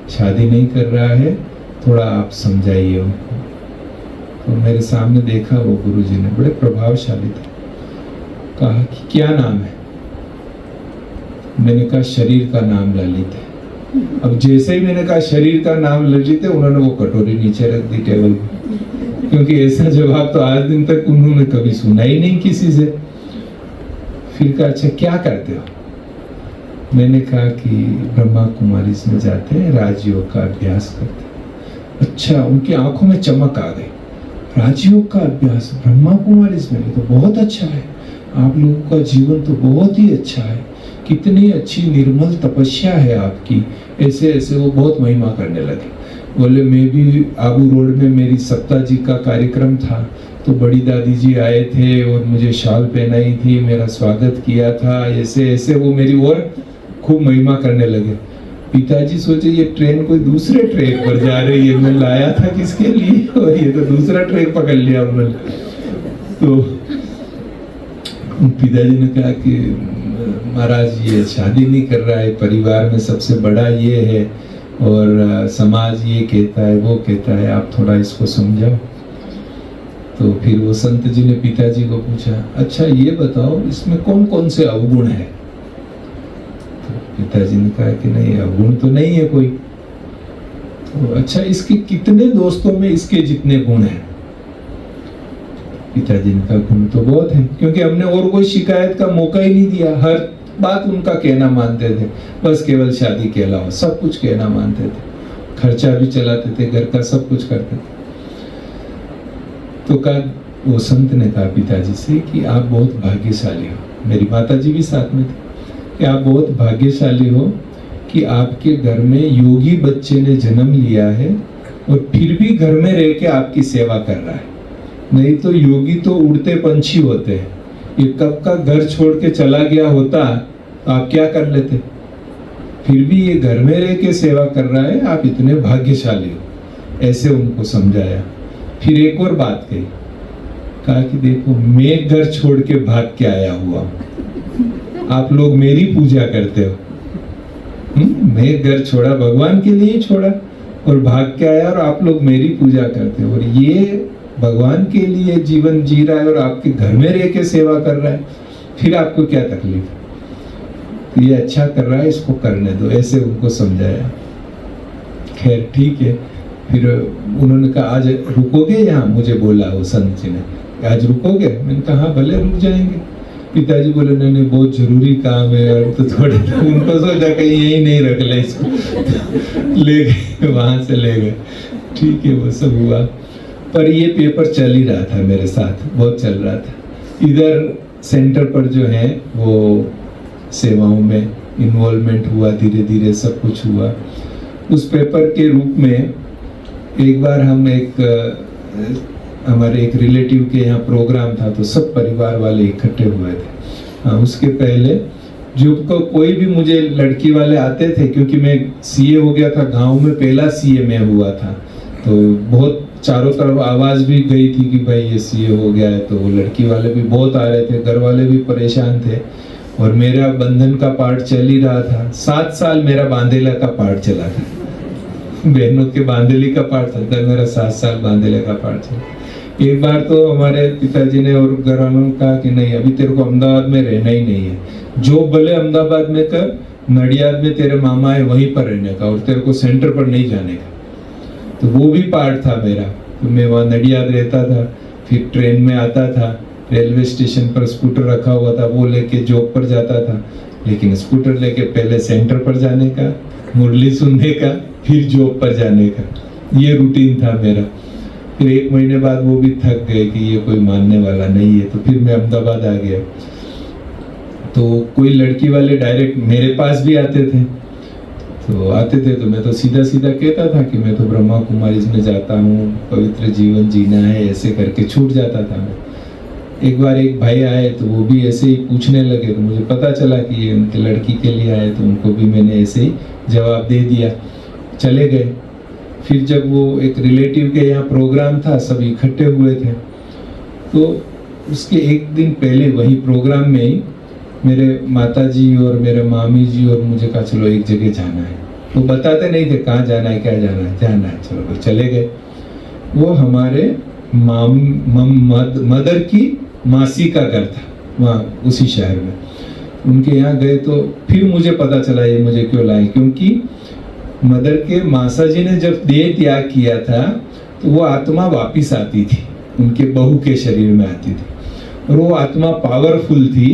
शादी नहीं कर रहा है, थोड़ा आप समझाइए उनको। तो मेरे सामने देखा वो गुरुजी ने, बड़े प्रभावशाली थे। कहा कि क्या नाम है? मैंने कहा शरीर का नाम ललित है। अब जैसे ही मैंने कहा शरीर का नाम ललित है, उन्होंने वो कटोरी नीचे रख दी टेबल पे, क्योंकि ऐसा जवाब तो आज दिन तक उन्होंने कभी सुना ही नहीं किसी से। फिर कहा अच्छा क्या करते हो? मैंने कहा कि ब्रह्मा कुमारी में जाते हैं, राजयोग का अभ्यास करते हैं। अच्छा, उनकी आंखों में चमक आ गई। राजयोग का अभ्यास ब्रह्मा कुमारी में, तो बहुत अच्छा है, आप लोगों का जीवन तो बहुत ही अच्छा है, कितनी अच्छी निर्मल तपस्या है आपकी। ऐसे ऐसे वो बहुत महिमा करने लगे। बोले मैं भी आबू रोड में मेरी सप्ताह जी का कार्यक्रम था, तो बड़ी दादी जी आए थे और मुझे शाल पहनाई थी, मेरा स्वागत किया था, ऐसे ऐसे वो मेरी और खूब महिमा करने लगे। पिताजी सोचे ये ट्रेन कोई दूसरे ट्रैक पर जा रही है, मैं लाया था किसके लिए, और ये तो दूसरा ट्रैक पकड़ लिया उन्होंने। तो पिताजी ने कहा कि महाराज ये शादी नहीं कर रहा है, परिवार में सबसे बड़ा ये है और समाज ये कहता है वो कहता है, आप थोड़ा इसको समझाओ। तो फिर वो संत जी ने पिताजी को पूछा, अच्छा ये बताओ इसमें कौन कौन से अवगुण है? तो पिताजी ने कहा कि नहीं अवगुण तो नहीं है कोई। तो अच्छा इसके कितने दोस्तों में इसके जितने गुण हैं? पिताजी ने कहा गुण तो बहुत है, क्योंकि हमने और कोई शिकायत का मौका ही नहीं दिया, हर बात उनका कहना मानते थे, बस केवल शादी के अलावा सब कुछ कहना मानते थे, खर्चा भी चलाते थे, घर का सब कुछ करते थे। तो कहा वो संत ने कहा पिताजी से कि आप बहुत भाग्यशाली हो, मेरी माताजी भी साथ में थी, कि आप बहुत भाग्यशाली हो कि आपके घर में योगी बच्चे ने जन्म लिया है और फिर भी घर में रह के आपकी सेवा कर रहा है। नहीं तो योगी तो उड़ते पंछी होते हैं, ये कब का घर छोड़ के चला गया होता तो आप क्या कर लेते? फिर भी ये घर में रह के सेवा कर रहा है, आप इतने भाग्यशाली हो। ऐसे उनको समझाया। फिर एक और बात कही, कहा कि देखो मैं घर छोड़ के भाग के आया हुआ, आप लोग मेरी पूजा करते हो, मैं घर छोड़ा भगवान के लिए छोड़ा और भाग के आया और आप लोग मेरी पूजा करते हो, और ये भगवान के लिए जीवन जी रहा है और आपके घर में रह के सेवा कर रहा है, फिर आपको क्या तकलीफ? तो ये अच्छा कर रहा है, इसको करने दो, ऐसे उनको समझाया। खैर ठीक है। फिर उन्होंने कहा आज रुकोगे यहाँ? मुझे बोला वो संत जी ने, आज रुकोगे? मैंने कहा हाँ भले रुक जाएंगे। पिताजी बोले नहीं नहीं बहुत जरूरी काम है, और तो थोड़े उनको सोचा कहीं यही नहीं रख ले इसको, ले गए वहां से ले गए। ठीक है, वो सब हुआ, पर ये पेपर चल ही रहा था मेरे साथ, बहुत चल रहा था। इधर सेंटर पर जो है वो सेवाओं में इन्वॉल्वमेंट हुआ, धीरे धीरे सब कुछ हुआ। उस पेपर के रूप में एक बार हम हमारे एक रिलेटिव के यहाँ प्रोग्राम था, तो सब परिवार वाले इकट्ठे हुए थे। उसके पहले जो कोई भी मुझे लड़की वाले आते थे, क्योंकि मैं सीए हो गया था, गांव में पहला सीए मैं हुआ था, तो बहुत चारों तरफ आवाज भी गई थी कि भाई ये सीए हो गया है। तो वो लड़की वाले भी बहुत आ रहे थे, घर वाले भी परेशान थे, और मेरा बंधन का पार्ट चल ही रहा था। 7 साल मेरा बांदेला का पार्ट चला था, बहनों के बांदेली का पार्ट चलता, मेरा 7 साल बांदेले का पार्ट चला। एक बार तो हमारे पिताजी ने और घर वालों ने कहा कि नहीं, अभी तेरे को अहमदाबाद में रहना ही नहीं है, जो भले अहमदाबाद में कर, नडियाद में तेरे मामा है वहीं पर रहने का, और तेरे को सेंटर पर नहीं जाने का। तो वो भी पार्ट था मेरा, तो मैं वहाँ नडियाद रहता था, फिर ट्रेन में आता था, रेलवे स्टेशन पर स्कूटर रखा हुआ था, वो लेके जॉब पर जाता था, लेकिन स्कूटर लेके पहले सेंटर पर जाने का, मुरली सुनने का, फिर जॉब पर जाने का, ये रूटीन था मेरा। फिर 1 महीने बाद वो भी थक गए कि ये कोई मानने वाला नहीं है, तो फिर मैं अहमदाबाद आ गया। तो कोई लड़की वाले डायरेक्ट मेरे पास भी आते थे, तो मैं तो सीधा सीधा कहता था कि मैं तो ब्रह्मा कुमारी में जाता हूँ, पवित्र जीवन जीना है, ऐसे करके छूट जाता था मैं। एक बार एक भाई आए, तो वो भी ऐसे ही पूछने लगे, तो मुझे पता चला कि ये उनके लड़की के लिए आए, तो उनको भी मैंने ऐसे ही जवाब दे दिया, चले गए। फिर जब वो एक रिलेटिव के यहाँ प्रोग्राम था, सब इकट्ठे हुए थे, तो उसके 1 दिन पहले वही प्रोग्राम में ही मेरे माताजी और मेरे मामी जी और मुझे कहा चलो एक जगह जाना है। वो बताते नहीं थे कहाँ जाना है, क्या जाना है, चलो भाई चले गए। वो हमारे मदर की मासी का घर था वहाँ उसी शहर में, उनके यहाँ गए। तो फिर मुझे पता चला ये मुझे क्यों लाए, क्योंकि मदर के मासा जी ने जब देह त्याग किया था, तो वो आत्मा वापिस आती थी, उनके बहू के शरीर में आती थी, और वो आत्मा पावरफुल थी।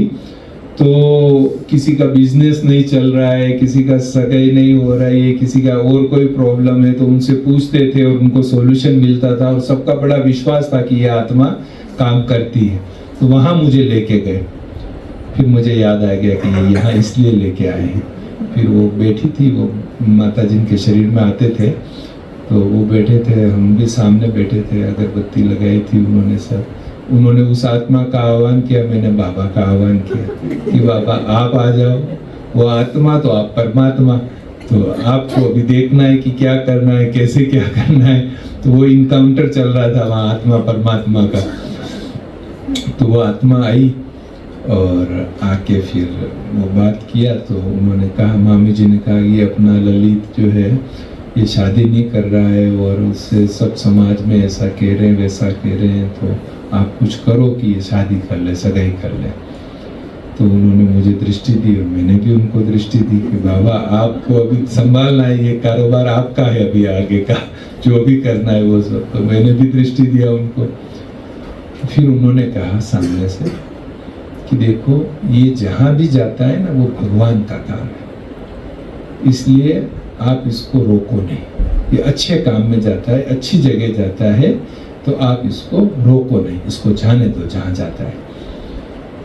तो किसी का बिजनेस नहीं चल रहा है, किसी का सगाई नहीं हो रहा है, किसी का और कोई प्रॉब्लम है, तो उनसे पूछते थे और उनको सॉल्यूशन मिलता था, और सबका बड़ा विश्वास था कि यह आत्मा काम करती है। तो वहाँ मुझे लेके गए। फिर मुझे याद आ गया कि यहाँ इसलिए लेके आए हैं। फिर वो बैठी थी, वो माता जिनके शरीर में आते थे, तो वो बैठे थे, हम भी सामने बैठे थे, अगरबत्ती लगाई थी उन्होंने सब। उन्होंने उस आत्मा का आह्वान किया, मैंने बाबा का आह्वान किया कि बाबा आप आ जाओ। वो आत्मा तो आप परमात्मा, तो आपको अभी देखना है कि क्या करना है, कैसे क्या करना है। तो वो इनकाउंटर चल रहा था वहाँ आत्मा परमात्मा का। तो वो आत्मा आई और आके फिर वो बात किया, तो उन्होंने कहा, मामी जी ने कहा ये अपना ललित जो है ये शादी नहीं कर रहा है, और उससे सब समाज में ऐसा कह रहे हैं, वैसा कह रहे हैं, तो आप कुछ करो कि ये शादी कर ले, सगाई कर ले। तो उन्होंने मुझे दृष्टि दी और मैंने भी उनको दृष्टि दी कि बाबा आपको अभी संभालना है, ये कारोबार आपका है, अभी आगे का जो भी करना है वो सब। तो मैंने भी दृष्टि दिया उनको। फिर उन्होंने कहा सामने से कि देखो ये जहाँ भी जाता है ना, वो भगवान का काम है, इसलिए आप इसको रोको नहीं। ये अच्छे काम में जाता है, अच्छी जगह जाता है, तो आप इसको रोको नहीं, इसको जाने दो जहाँ जाता है।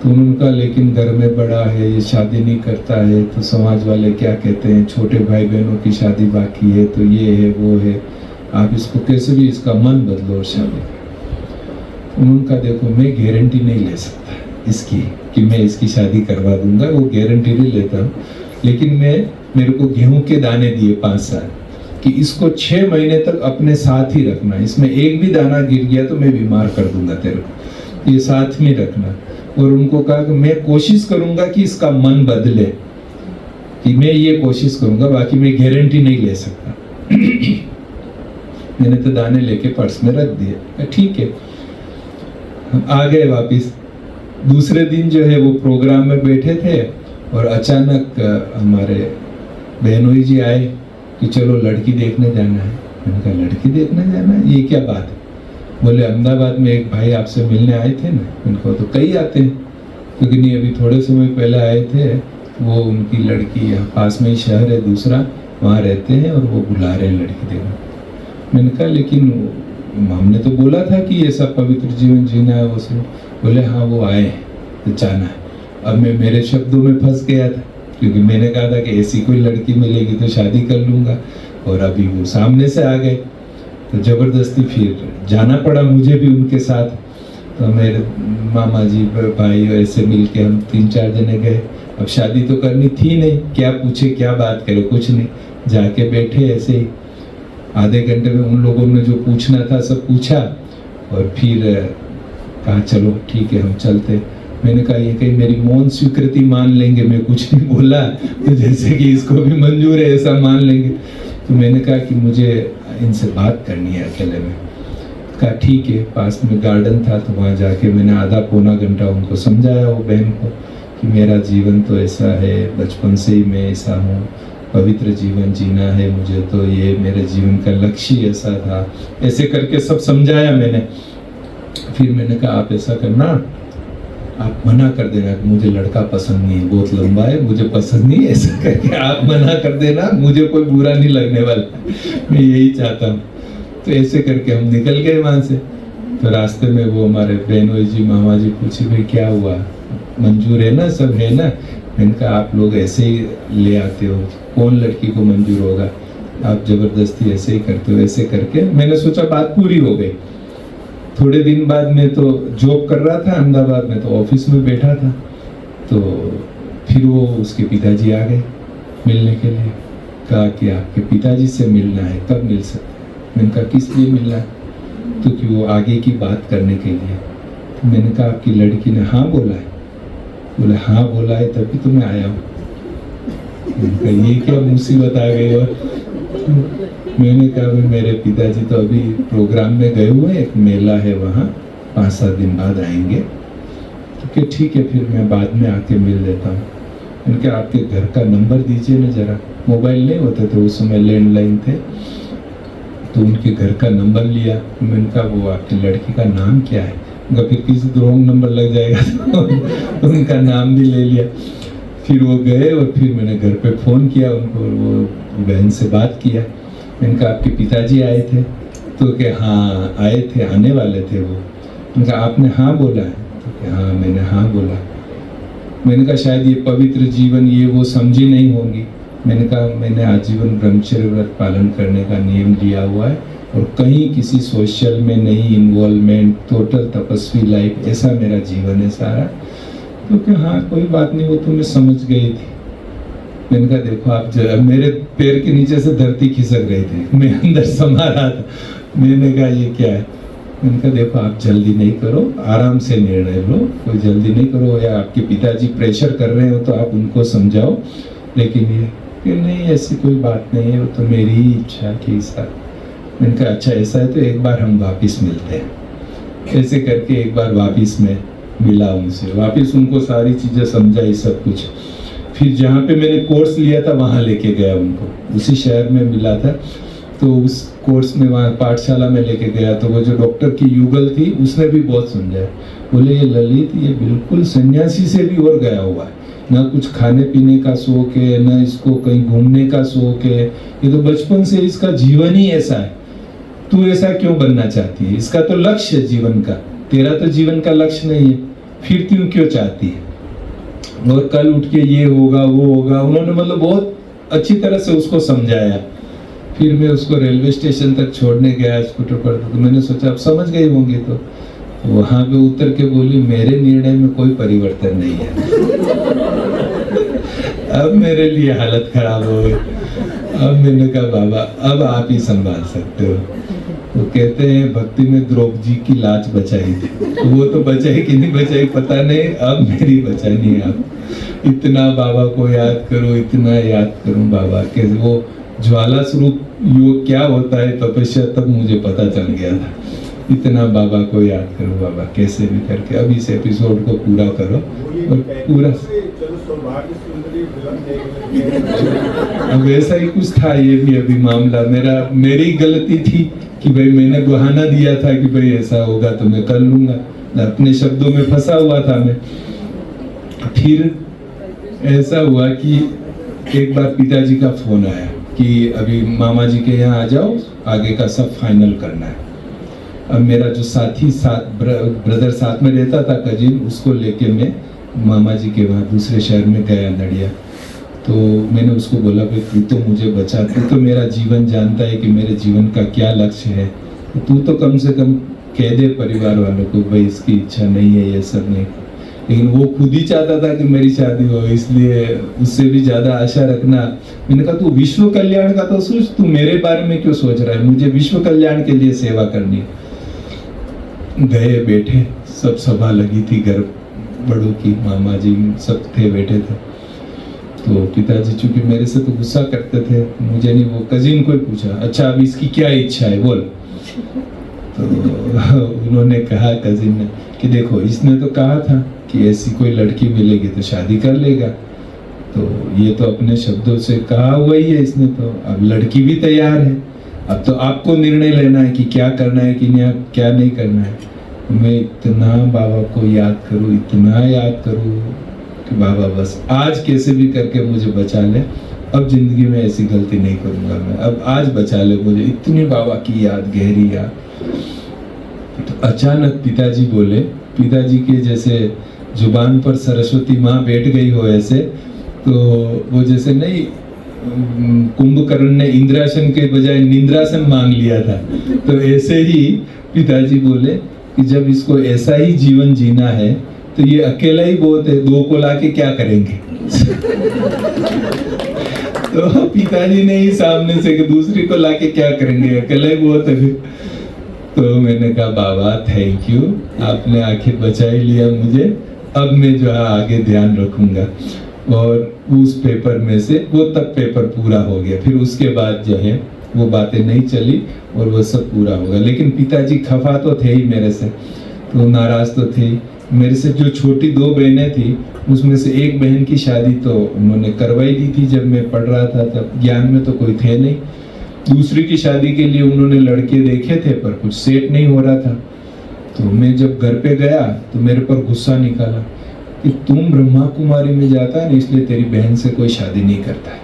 तो उनका लेकिन घर में बड़ा है, ये शादी नहीं करता है, तो समाज वाले क्या कहते हैं, छोटे भाई बहनों की शादी बाकी है, तो ये है वो है, आप इसको कैसे भी इसका मन बदलो और शादी। उनका देखो मैं गारंटी नहीं ले सकता इसकी कि मैं इसकी शादी करवा दूंगा, वो गारंटी नहीं लेता हूँ। लेकिन मेरे को गेहूं के दाने दिए 5 साल कि इसको 6 महीने तक अपने साथ ही रखना, इसमें एक भी दाना गिर गया तो मैं बीमार कर दूंगा तेरे को, ये साथ में रखना। और उनको कहा कि मैं कोशिश करूंगा कि इसका मन बदले, कि मैं ये कोशिश करूंगा, बाकी मैं गारंटी नहीं ले सकता। मैंने तो दाने लेके पर्स में रख दिए, ठीक है। हम आ गए वापिस। दूसरे दिन जो है वो प्रोग्राम में बैठे थे, और अचानक हमारे बहनोई जी आए कि चलो लड़की देखने जाना है। मैंने कहा लड़की देखने जाना है, ये क्या बात है? बोले अहमदाबाद में एक भाई आपसे मिलने आए थे ना। उनको तो कई आते हैं, क्योंकि नहीं अभी थोड़े समय पहले आए थे, वो उनकी लड़की यहाँ पास में ही शहर है दूसरा, वहाँ रहते हैं और वो बुला रहे हैं लड़की देखो। मैंने कहा लेकिन हमने तो बोला था कि ये सब पवित्र जीवन जीना है, वो सब बोले हाँ वो आए हैं तो जाना है। अब मैं मेरे शब्दों में फंस गया था, क्योंकि मैंने कहा था कि ऐसी कोई लड़की मिलेगी तो शादी कर लूँगा, और अभी वो सामने से आ गए तो ज़बरदस्ती फिर जाना पड़ा मुझे भी उनके साथ। तो मेरे मामा जी भाई ऐसे मिल के हम 3-4 जने गए। अब शादी तो करनी थी नहीं, क्या पूछे क्या बात करे, कुछ नहीं, जाके बैठे ऐसे ही। आधे घंटे में उन लोगों ने जो पूछना था सब पूछा, और फिर कहा चलो ठीक है हम चलते। मैंने कहा ये कहीं मेरी मौन स्वीकृति मान लेंगे, मैं कुछ नहीं बोला तो जैसे कि इसको भी मंजूर है ऐसा मान लेंगे। तो मैंने कहा कि मुझे इनसे बात करनी है अकेले में। कहा ठीक है, पास में गार्डन था तो वहाँ जाके मैंने आधा पौना घंटा उनको समझाया, वो बहन को, कि मेरा जीवन तो ऐसा है, बचपन से ही मैं ऐसा हूँ, पवित्र जीवन जीना है मुझे, तो ये मेरे जीवन का लक्ष्य ऐसा था, ऐसे करके सब समझाया मैंने। फिर मैंने कहा आप ऐसा करना, आप मना कर देना कि मुझे लड़का पसंद नहीं है, बहुत लंबा है, मुझे पसंद नहीं है, ऐसा करके आप मना कर देना, मुझे कोई बुरा नहीं लगने वाला, मैं यही चाहता हूँ। तो ऐसे करके हम निकल गए वहाँ से। तो रास्ते में वो हमारे बहनोई जी मामा जी पूछे भाई क्या हुआ, मंजूर है ना, सब है ना। मैंने कहा आप लोग ऐसे ही ले आते हो, कौन लड़की को मंजूर होगा, आप जबरदस्ती ऐसे ही करते हो। ऐसे करके मैंने सोचा बात पूरी हो गई। थोड़े दिन बाद मैं तो जॉब कर रहा था अहमदाबाद में, तो ऑफिस में बैठा था, तो फिर वो उसके पिताजी आ गए मिलने के लिए। कहा कि आपके पिताजी से मिलना है, कब मिल सकते हैं। मैंने कहा किस लिए मिलना है, तो कि वो आगे की बात करने के लिए। तो मैंने कहा आपकी लड़की ने हाँ बोला है। बोले हाँ बोला है तभी तो मैं आया हूँ। मैंने कहा ये क्या मुसीबत आ गई। और मैंने कहा मेरे पिताजी तो अभी प्रोग्राम में गए हुए, एक मेला है वहाँ, 5-7 दिन बाद आएंगे। तो ठीक है फिर मैं बाद में आके मिल लेता हूँ। मैंने कहा आपके घर का नंबर दीजिए ना जरा, मोबाइल नहीं होते थे उस समय, लैंडलाइन थे। तो उनके घर का नंबर लिया। मैंने कहा वो आपकी लड़की का नाम क्या है, उनका फिर किसी तो रॉन्ग नंबर लग जाएगा तो उनका नाम भी ले लिया। फिर वो गए और फिर मैंने घर पे फ़ोन किया उनको, वो बहन से बात किया। मैंने कहा आपके पिताजी आए थे, तो कि हाँ आए थे, आने वाले थे वो। मैंने कहा आपने हाँ बोला है, तो कि हाँ मैंने हाँ बोला। मैंने कहा शायद ये पवित्र जीवन ये वो समझी नहीं होंगी। मैंने कहा मैंने आजीवन ब्रह्मचर्य व्रत पालन करने का नियम लिया हुआ है, और कहीं किसी सोशल में नहीं इन्वॉल्वमेंट, टोटल तपस्वी लाइफ, ऐसा मेरा जीवन है सारा। क्योंकि हाँ कोई बात नहीं, वो तो मैं समझ गई थी। मैंने कहा देखो आप मेरे पैर के नीचे से धरती खिसक गई थी, मैं अंदर समा रहा था। मैंने कहा ये क्या है। मैंने कहा देखो आप जल्दी नहीं करो, आराम से निर्णय लो, कोई जल्दी नहीं करो, या आपके पिताजी प्रेशर कर रहे हो तो आप उनको समझाओ, लेकिन ये कि नहीं ऐसी कोई बात नहीं है, वो तो मेरी ही इच्छा की ऐसा। मैंने कहा अच्छा ऐसा है तो एक बार हम वापिस मिलते हैं। ऐसे करके एक बार वापिस में मिला उनसे, वापिस उनको सारी चीज़ें समझाई सब कुछ। फिर जहाँ पे मैंने कोर्स लिया था वहाँ लेके गया उनको, उसी शहर में मिला था, तो उस कोर्स में वहाँ पाठशाला में लेके गया। तो वो जो डॉक्टर की युगल थी उसने भी बहुत समझाया। बोले ये ललित ये बिल्कुल सन्यासी से भी और गया हुआ है, ना कुछ खाने पीने का शौक है, ना इसको कहीं घूमने का शौक है, ये तो बचपन से इसका जीवन ही ऐसा है। तू ऐसा क्यों बनना चाहती है, इसका तो लक्ष्य है जीवन का, तेरा तो जीवन का लक्ष्य नहीं है, फिर तू क्यों चाहती है। और कल उठ के ये होगा वो होगा, उन्होंने मतलब बहुत अच्छी तरह से उसको समझाया। फिर मैं उसको रेलवे स्टेशन तक छोड़ने गया स्कूटर पर, तो मैंने सोचा अब समझ गई होंगी, तो वहां पे उतर के बोली मेरे निर्णय में कोई परिवर्तन नहीं है। अब मेरे लिए हालत खराब हो गई। अब मैंने कहा बाबा अब आप ही संभाल सकते हो। वो कहते हैं भक्ति में द्रौपदी जी की लाज बचाई थी, तो वो तो बचाई कि नहीं बचाई पता नहीं, अब मेरी बचानी है। आप इतना बाबा को याद करो, इतना याद करूं बाबा के, वो ज्वाला स्वरूप योग क्या होता है तपस्या, तब मुझे पता चल गया था। इतना बाबा को याद करो, बाबा कैसे भी करके अब इस एपिसोड को पूरा करो। और पूरा अब ऐसा ही कुछ था ये भी अभी मामला, मेरी गलती थी कि भाई मैंने बहाना दिया था कि भाई ऐसा होगा तो मैं कर लूंगा, अपने शब्दों में फंसा हुआ था मैं। फिर ऐसा हुआ कि एक बार पिताजी का फोन आया कि अभी मामा जी के यहाँ आ जाओ, आगे का सब फाइनल करना है। अब मेरा जो साथी ब्रदर साथ में रहता था, कजिन, उसको लेके मैं मामा जी के वहाँ दूसरे शहर में गया, नडिया। तो मैंने उसको बोला भाई तू तो मुझे बचा, तू तो मेरा जीवन जानता है कि मेरे जीवन का क्या लक्ष्य है, तो तू तो कम से कम कह दे परिवार वालों को भाई इसकी इच्छा नहीं है, ये सब नहीं। लेकिन वो खुद ही चाहता था कि मेरी शादी हो, इसलिए उससे भी ज़्यादा आशा रखना। मैंने कहा तू विश्व कल्याण का तो सोच, तू मेरे बारे में क्यों सोच रहा है, मुझे विश्व कल्याण के लिए सेवा करनी। गए, बैठे, सब सभा लगी थी घर बड़ों की, मामा जी सब थे, बैठे थे। तो पिताजी चूंकि मेरे से तो गुस्सा करते थे, मुझे नहीं, वो कजिन को ही पूछा, अच्छा अब इसकी क्या इच्छा है बोल। तो उन्होंने कहा, कजिन ने, कि देखो इसने तो कहा था कि ऐसी कोई लड़की मिलेगी तो शादी कर लेगा, तो ये तो अपने शब्दों से कहा हुआ ही है इसने, तो अब लड़की भी तैयार है, अब तो आपको निर्णय लेना है कि क्या करना है कि क्या नहीं करना है। मैं इतना बाबा को याद करूँ, इतना याद करूँ कि बाबा बस आज कैसे भी करके मुझे बचा ले, अब जिंदगी में ऐसी गलती नहीं करूँगा मैं, अब आज बचा ले मुझे, इतनी बाबा की याद, गहरी याद। तो अचानक पिताजी बोले, पिताजी के जैसे जुबान पर सरस्वती माँ बैठ गई हो ऐसे, तो वो जैसे नहीं, कुंभकर्ण ने इंद्रासन के बजाय निंद्रासन मांग लिया था, तो ऐसे ही पिताजी बोले कि जब इसको ऐसा ही जीवन जीना है तो ये अकेला ही बहुत है, दो को लाके क्या करेंगे। तो पिताजी ने ही सामने से कि दूसरी को लाके क्या करेंगे, अकेला ही बहुत है। तो मैंने कहा बाबा थैंक यू, आपने आखिर बचा ही लिया मुझे, अब मैं जो है आगे ध्यान रखूंगा। और उस पेपर में से वो तब पेपर पूरा हो गया, फिर उसके बाद जो है वो बातें नहीं चली और वो सब पूरा होगा। लेकिन पिताजी खफा तो थे ही मेरे से, तो नाराज तो थे ही। मेरे से जो छोटी दो बहनें थी, उसमें से एक बहन की शादी तो उन्होंने करवाई दी थी जब मैं पढ़ रहा था, तब ज्ञान में तो कोई थे नहीं। दूसरी की शादी के लिए उन्होंने लड़के देखे थे पर कुछ सेट नहीं हो रहा था। तो मैं जब घर पे गया तो मेरे पर गुस्सा निकाला कि तुम ब्रह्मा कुमारी में जाता है ना, इसलिए तेरी बहन से कोई शादी नहीं करता है,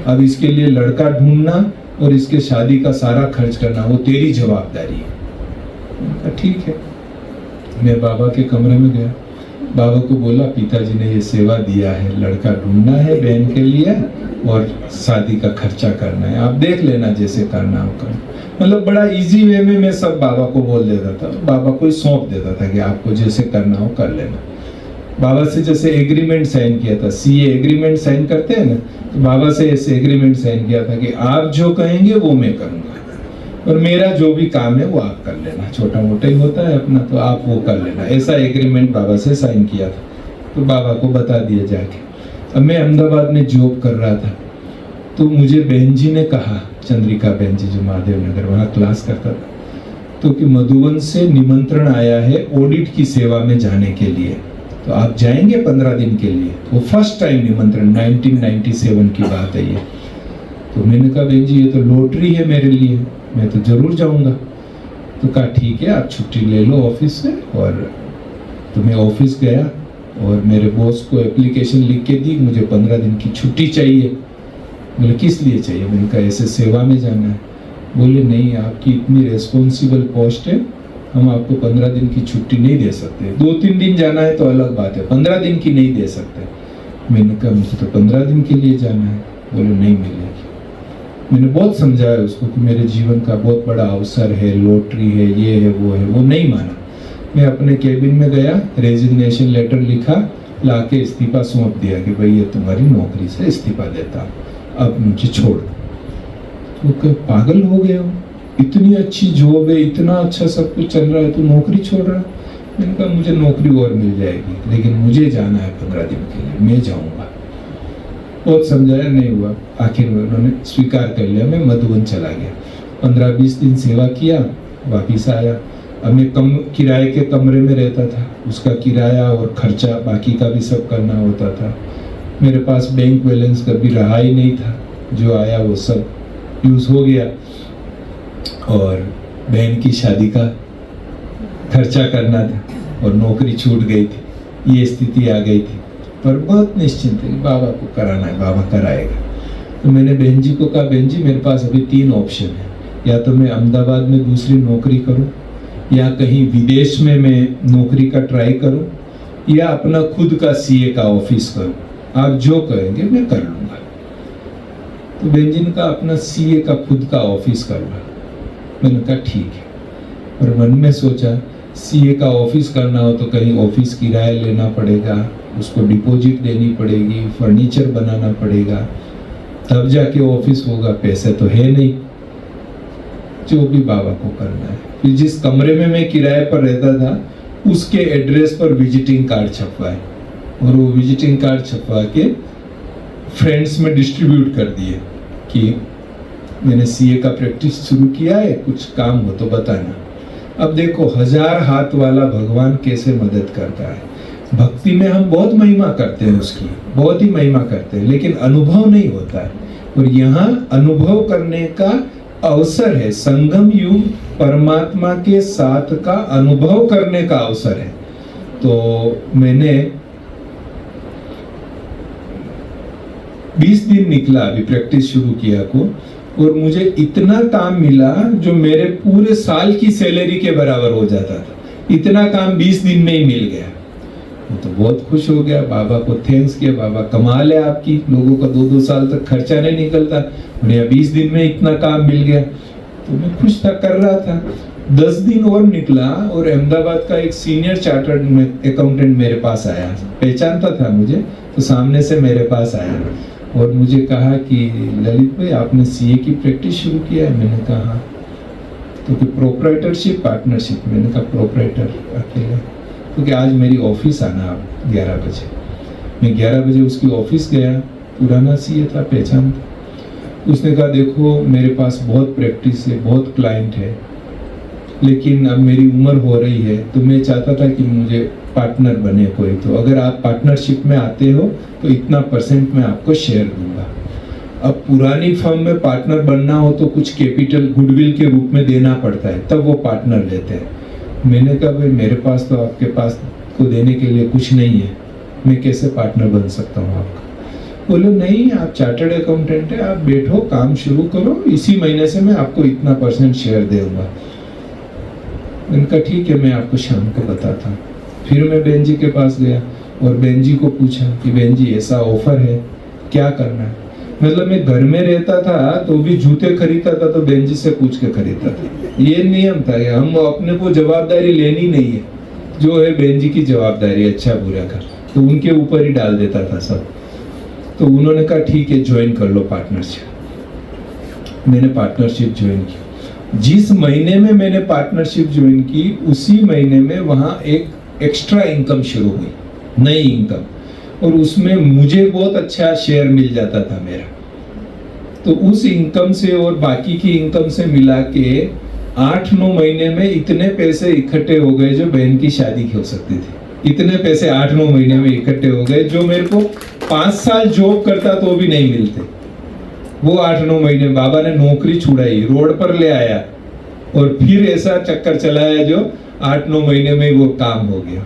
अब इसके लिए लड़का ढूंढना और इसके शादी का सारा खर्च करना वो तेरी जवाबदारी है। ठीक है। मैं बाबा के कमरे में गया, बाबा को बोला पिताजी ने ये सेवा दिया है, लड़का ढूंढना है बहन के लिए और शादी का खर्चा करना है, आप देख लेना जैसे करना हो करना। मतलब बड़ा इजी वे में मैं सब बाबा को बोल देता था, बाबा को सौंप देता था कि आपको जैसे करना हो कर लेना। बाबा से जैसे एग्रीमेंट साइन किया था, सीए एग्रीमेंट साइन करते हैं ना, तो बाबा से ऐसे एग्रीमेंट साइन किया था कि आप जो कहेंगे वो मैं करूँगा और मेरा जो भी काम है वो आप कर लेना, छोटा मोटा ही होता है अपना, तो आप वो कर लेना। ऐसा एग्रीमेंट बाबा से साइन किया था, तो बाबा को बता दिया जाके। अब मैं अहमदाबाद में जॉब कर रहा था, तो मुझे बहन जी ने कहा, चंद्रिका बहन जी जो महादेव नगर वहाँ क्लास करता था, तो कि मधुबन से निमंत्रण आया है ऑडिट की सेवा में जाने के लिए, तो आप जाएंगे 15 दिन के लिए। वो फर्स्ट टाइम निमंत्रण 1997 की बात है ये। तो मैंने कहा बहन जी ये तो लॉटरी है मेरे लिए, मैं तो जरूर जाऊंगा। तो कहा ठीक है आप छुट्टी ले लो ऑफिस से। और तो मैं ऑफिस गया और मेरे बॉस को एप्लीकेशन लिख के दी, मुझे 15 दिन की छुट्टी चाहिए। बोले किस लिए चाहिए? मैंने कहा ऐसे सेवा में जाना है। बोले नहीं, आपकी इतनी रेस्पॉन्सिबल पोस्ट है, हम आपको 15 दिन की छुट्टी नहीं दे सकते। 2-3 दिन जाना है तो अलग बात है, 15 दिन की नहीं दे सकते। मैंने कहा मुझे तो 15 दिन के लिए जाना है। बोले नहीं मिलेगी। मैंने बहुत समझाया उसको कि मेरे जीवन का बहुत बड़ा अवसर है, लॉटरी है, ये है वो है, वो नहीं माना। मैं अपने केबिन में गया, रेजिग्नेशन लेटर लिखा, लाके इस्तीफा सौंप दिया कि भाई ये तुम्हारी नौकरी से इस्तीफा देता, अब मुझे छोड़ दो। वो क्या पागल हो गए हो? इतनी अच्छी जॉब है, इतना अच्छा सब कुछ चल रहा है, तो नौकरी छोड़ रहा है? मैंने कहा मुझे नौकरी और मिल जाएगी, लेकिन मुझे जाना है 15 दिन के लिए, मैं जाऊंगा। बहुत समझाया, नहीं हुआ। आखिर में उन्होंने स्वीकार कर लिया। मैं मधुबन चला गया, 15-20 दिन सेवा किया, वापिस आया। अब मैं कम किराए के कमरे में रहता था, उसका किराया और खर्चा बाकी का भी सब करना होता था। मेरे पास बैंक बैलेंस कभी रहा ही नहीं था, जो आया वो सब यूज हो गया। और बहन की शादी का खर्चा करना था और नौकरी छूट गई थी, ये स्थिति आ गई थी। पर बहुत निश्चिंत है कि बाबा को कराना है, बाबा कराएगा। तो मैंने बहन जी को कहा, बहन जी मेरे पास अभी 3 ऑप्शन है, या तो मैं अहमदाबाद में दूसरी नौकरी करूं, या कहीं विदेश में मैं नौकरी का ट्राई करूं, या अपना खुद का सीए का ऑफिस करूं, आप जो कहेंगे मैं कर लूंगा। तो बहन जी ने कहा अपना सीए का खुद का ऑफिस कर लो। मैंने कहा ठीक है, और मन में सोचा सीए का ऑफिस करना हो तो कहीं ऑफिस किराया लेना पड़ेगा, उसको डिपॉजिट देनी पड़ेगी, फर्नीचर बनाना पड़ेगा, तब जाके ऑफिस होगा, पैसे तो है नहीं। जो भी बाबा को करना है। फिर जिस कमरे में मैं किराए पर रहता था उसके एड्रेस पर विजिटिंग कार्ड छपवाए, और वो विजिटिंग कार्ड छपवा के फ्रेंड्स में डिस्ट्रीब्यूट कर दिए कि मैंने सीए का प्रैक्टिस शुरू किया है, कुछ काम हो तो बताना। अब देखो 1000 हाथ वाला भगवान कैसे मदद करता है। भक्ति में हम बहुत महिमा करते हैं उसकी, बहुत ही महिमा करते हैं, लेकिन अनुभव नहीं होता है। और यहाँ अनुभव करने का अवसर है, संगम युग परमात्मा के साथ का अनुभव करने का अवसर है। तो मैंने 20 दिन निकला अभी प्रैक्टिस शुरू किया को, और मुझे इतना काम मिला जो मेरे पूरे साल की सैलरी के बराबर हो जाता था। इतना काम 20 दिन में ही मिल गया। तो बहुत खुश हो गया, बाबा को थैंक्स किया, बाबा कमाल है आपकी, लोगों का 2-2 साल तक खर्चा नहीं निकलता, बढ़िया 20 दिन में इतना काम मिल गया। तो मैं खुश था, कर रहा था। 10 दिन और निकला और अहमदाबाद का एक सीनियर चार्टर्ड अकाउंटेंट मेरे पास आया, पहचानता था मुझे, तो सामने से मेरे पास आया और मुझे कहा कि ललित भाई आपने सीए की प्रैक्टिस शुरू किया है। मैंने कहा हाँ। तो कि प्रोप्राइटरशिप पार्टनरशिप, मैंने कहा प्रोप्राइटर अकेला। तो कि आज मेरी ऑफिस आना आप 11 बजे। मैं 11 बजे उसकी ऑफिस गया, पुराना सीए था, पहचान था। उसने कहा देखो मेरे पास बहुत प्रैक्टिस है, बहुत क्लाइंट है, लेकिन अब मेरी उम्र हो रही है, तो मैं चाहता था कि मुझे पार्टनर बने कोई, तो अगर आप पार्टनरशिप में आते हो तो इतना % मैं आपको शेयर दूंगा। अब पुरानी फर्म में पार्टनर बनना हो तो कुछ कैपिटल गुडविल के रूप में देना पड़ता है, तब वो पार्टनर लेते हैं। मैंने कहा भाई मेरे पास तो आपके पास को देने के लिए कुछ नहीं है, मैं कैसे पार्टनर बन सकता हूँ आपका। बोले नहीं आप चार्टर्ड अकाउंटेंट है, आप बैठो काम शुरू करो, इसी महीने से मैं आपको इतना % शेयर दूंगा। मैंने कहा ठीक है, मैं आपको शाम को बताता हूँ। फिर मैं बहन जी के पास गया और बहन जी को पूछा कि बहन जी ऐसा ऑफर है, क्या करना है। मतलब मैं घर में रहता था तो भी जूते खरीदता था तो बहन जी से पूछ के खरीदता था। ये नियम था कि हम अपने को जवाबदारी लेनी नहीं है, जो है बहन जी की जवाबदारी अच्छा बुरा का, तो उनके ऊपर ही डाल देता था सब। तो उन्होंने कहा ठीक है ज्वाइन कर लो पार्टनरशिप। मैंने पार्टनरशिप ज्वाइन की। जिस महीने में मैंने पार्टनरशिप ज्वाइन की उसी महीने में वहाँ एक एक्स्ट्रा इनकम शुरू हुई, नई इनकम, और उसमें मुझे बहुत अच्छा शेयर मिल जाता था मेरा। तो उस इनकम से और बाकी की इनकम से मिला के 8-9 महीने में इतने पैसे इकट्ठे हो गए जो बहन की शादी हो सकती थी। इतने पैसे 8-9 महीने में इकट्ठे हो गए जो मेरे को 5 साल जॉब करता तो भी नहीं मिलते। वो 8-9 महीने बाबा ने नौकरी छुड़ाई, रोड पर ले आया और फिर ऐसा चक्कर चलाया जो 8-9 महीने में वो काम हो गया।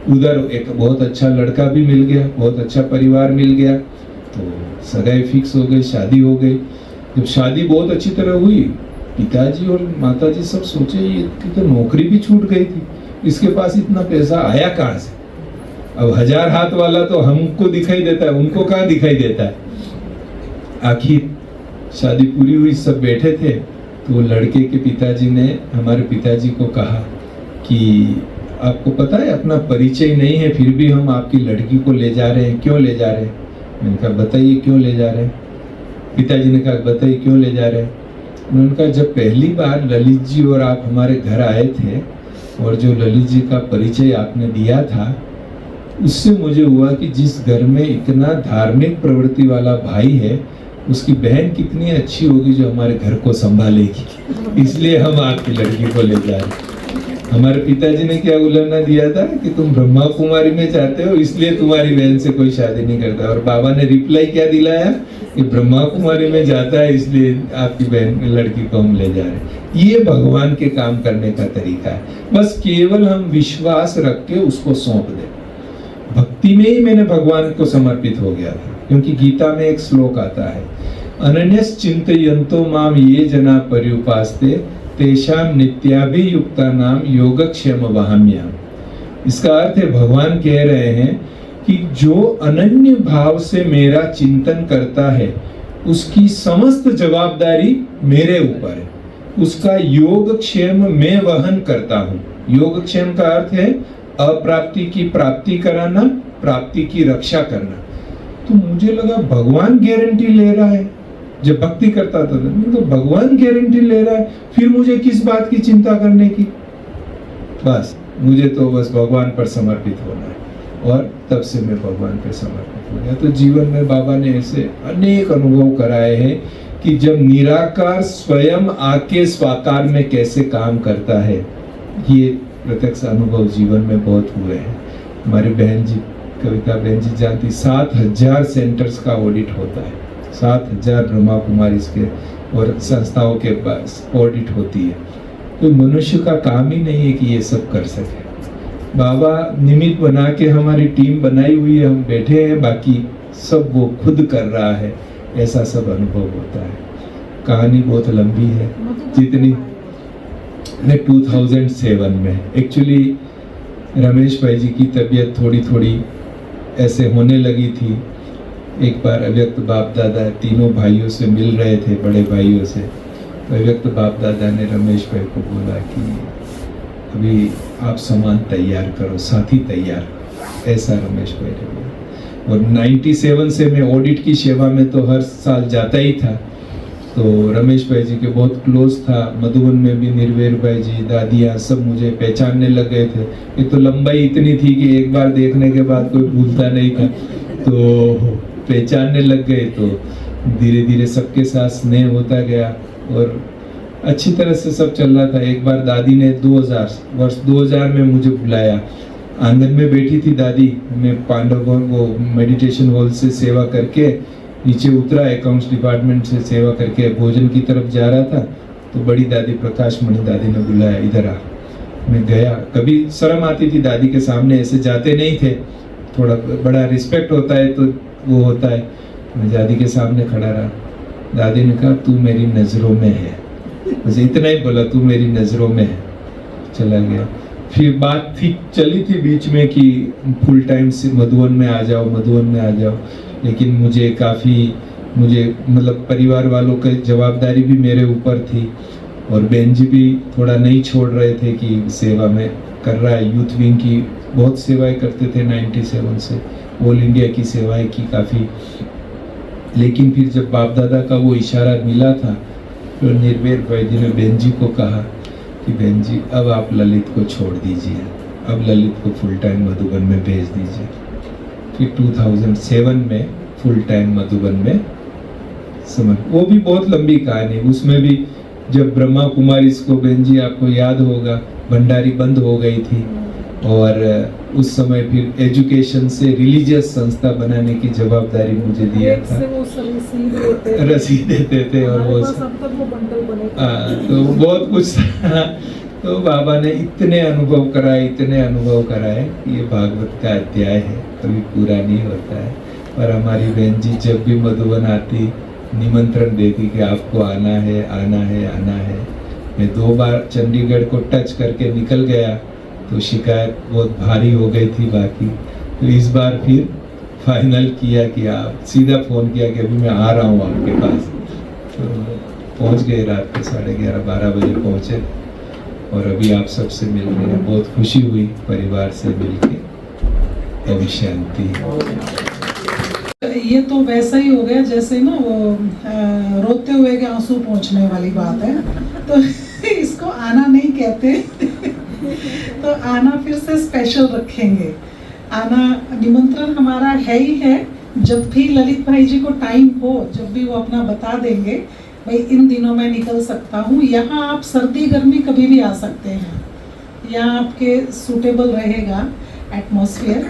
उधर एक बहुत अच्छा लड़का भी मिल गया, बहुत अच्छा परिवार मिल गया, तो सगाई फिक्स हो गई, शादी हो गई। जब शादी बहुत अच्छी तरह हुई, पिताजी और माताजी सब सोचे ये तो नौकरी भी छूट गई थी, इसके पास इतना पैसा आया कहाँ से। अब 1000 हाथ वाला तो हमको दिखाई देता है, उनको कहाँ दिखाई देता है। आखिर शादी पूरी हुई, सब बैठे थे, तो लड़के के पिताजी ने हमारे पिताजी को कहा कि आपको पता है अपना परिचय नहीं है, फिर भी हम आपकी लड़की को ले जा रहे हैं, क्यों ले जा रहे हैं। मैंने कहा बताइए क्यों ले जा रहे हैं। पिताजी ने कहा बताइए क्यों ले जा रहे हैं। उन्होंने कहा जब पहली बार ललित जी और आप हमारे घर आए थे और जो ललित जी का परिचय आपने दिया था, उससे मुझे हुआ कि जिस घर में इतना धार्मिक प्रवृत्ति वाला भाई है, उसकी बहन कितनी अच्छी होगी जो हमारे घर को संभालेगी, इसलिए हम आपकी लड़की को ले जा रहे हैं। हमारे पिताजी ने क्या उलाहना दिया था कि तुम ब्रह्मा कुमारी में जाते हो, इसलिए तुम्हारी बहन से कोई शादी नहीं करता, और बाबा ने रिप्लाई क्या दिलाया कि ब्रह्मा कुमारी में जाता है इसलिए आपकी बहन लड़की को हम ले जा रहे हैं। ये भगवान के काम करने का तरीका है, बस केवल हम विश्वास रख के उसको सौंप दें। भक्ति में ही मैंने भगवान को समर्पित हो गया था, क्योंकि गीता में एक श्लोक आता है, अनन्यस चिंतयन्तो माम ये जना पर्युपास्ते तेषाम नित्याभियुक्ता नाम योगक्षेम वहाम्यहम्। इसका अर्थ है, भगवान कह रहे हैं कि जो अनन्य भाव से मेरा चिंतन करता है उसकी समस्त जवाबदारी मेरे ऊपर है, उसका योगक्षेम मैं वहन करता हूँ। योगक्षेम का अर्थ है अप्राप्ति की प्राप्ति कराना, प्राप्ति की रक्षा करना। तो मुझे लगा भगवान गारंटी ले रहा है, जब भक्ति करता था तो भगवान गारंटी ले रहा है, फिर मुझे किस बात की चिंता करने की। बस मुझे तो बस भगवान पर समर्पित होना है, और तब से मैं भगवान पर समर्पित हो गया। तो जीवन में बाबा ने ऐसे अनेक अनुभव कराए हैं कि जब निराकार स्वयं आके स्वाकार में कैसे काम करता है, ये प्रत्यक्ष अनुभव जीवन में बहुत हुए हैं। हमारी बहन जी, कविता बहन जी जानती, 7000 सेंटर्स का ऑडिट होता है, 7000 ब्रह्मा कुमारी के और संस्थाओं के पास ऑडिट होती है। कोई मनुष्य का काम ही नहीं है कि ये सब कर सके। बाबा निमित्त बना के हमारी टीम बनाई हुई है, हम बैठे हैं, बाकी सब वो खुद कर रहा है, ऐसा सब अनुभव होता है। कहानी बहुत लंबी है, जितनी मैं 2007 में एक्चुअली रमेश भाई जी की तबीयत थोड़ी थोड़ी ऐसे होने लगी थी। एक बार अव्यक्त बाप दादा तीनों भाइयों से मिल रहे थे, बड़े भाइयों से, तो अव्यक्त बाप दादा ने रमेश भाई को बोला कि अभी आप सामान तैयार करो, साथी तैयार करो, ऐसा रमेश भाई ने बोला। और 97 से मैं ऑडिट की सेवा में तो हर साल जाता ही था, तो रमेश भाई जी के बहुत क्लोज था। मधुबन में भी निर्वेर भाई जी, दादियाँ सब मुझे पहचानने लग गए थे। एक तो लंबाई इतनी थी कि एक बार देखने के बाद कोई भूलता नहीं था, तो पहचानने लग गए। तो धीरे धीरे सबके साथ स्नेह होता गया और अच्छी तरह से सब चल रहा था। एक बार दादी ने वर्ष 2000 में मुझे बुलाया, आंगन में बैठी थी दादी, मैं पांडव वो मेडिटेशन हॉल से सेवा करके नीचे उतरा, अकाउंट्स डिपार्टमेंट से सेवा करके भोजन की तरफ जा रहा था, तो बड़ी दादी प्रकाश मणि दादी ने बुलाया, इधर आ। मैं गया, कभी शर्म आती थी दादी के सामने, ऐसे जाते नहीं थे, थोड़ा बड़ा रिस्पेक्ट होता है तो वो होता है। मैं दादी के सामने खड़ा रहा, दादी ने कहा तू मेरी नज़रों में है, मुझे इतना ही बोला, तू मेरी नज़रों में है, चला गया। फिर बात थी चली थी बीच में कि फुल टाइम से मधुबन में आ जाओ, मधुबन में आ जाओ, लेकिन मुझे मतलब परिवार वालों की जवाबदारी भी मेरे ऊपर थी, और बहन जी भी थोड़ा नहीं छोड़ रहे थे कि सेवा में कर रहा है। यूथ विंग की बहुत सेवाएं करते थे 97 से, ऑल इंडिया की सेवाएं की काफ़ी। लेकिन फिर जब बाप दादा का वो इशारा मिला था, तो निर्वेर भाई जी ने बहन जी को कहा कि बहन जी अब आप ललित को छोड़ दीजिए, अब ललित को फुल टाइम मधुबन में भेज दीजिए। फिर 2007 में फुल टाइम मधुबन में समझ, वो भी बहुत लंबी कहानी। उसमें भी जब ब्रह्मा कुमारी इसको बहन जी आपको याद होगा, भंडारी बंद हो गई थी, और उस समय फिर एजुकेशन से रिलीजियस संस्था बनाने की जवाबदारी मुझे दिया था, रसीद देते थे और वो तो बहुत कुछ था। तो बाबा ने इतने अनुभव कराए, इतने अनुभव कराए, ये भागवत का अध्याय है, कभी पूरा नहीं होता है। और हमारी बहन जी जब भी मधुबन आती निमंत्रण देती कि आपको आना है, आना है, आना है। मैं 2 बार चंडीगढ़ को टच करके निकल गया, तो शिकायत बहुत भारी हो गई थी बाकी। तो इस बार फिर फाइनल किया कि आप सीधा फ़ोन किया कि अभी मैं आ रहा हूँ आपके पास। तो पहुँच गए, रात के 11:30-12 बजे पहुँचे, और अभी आप सबसे मिल रहे हैं, बहुत खुशी हुई परिवार से मिलके, अभी शांति। ये तो वैसा ही हो गया जैसे ना वो रोते हुए के आंसू पहुंचने वाली बात है, तो इसको आना नहीं कहते। तो आना फिर से स्पेशल रखेंगे। आना निमंत्रण हमारा है ही है, जब भी ललित भाई जी को टाइम हो, जब भी वो अपना बता देंगे भाई इन दिनों में निकल सकता हूँ, यहाँ आप सर्दी गर्मी कभी भी आ सकते हैं, यहाँ आपके सूटेबल रहेगा एटमॉस्फेयर।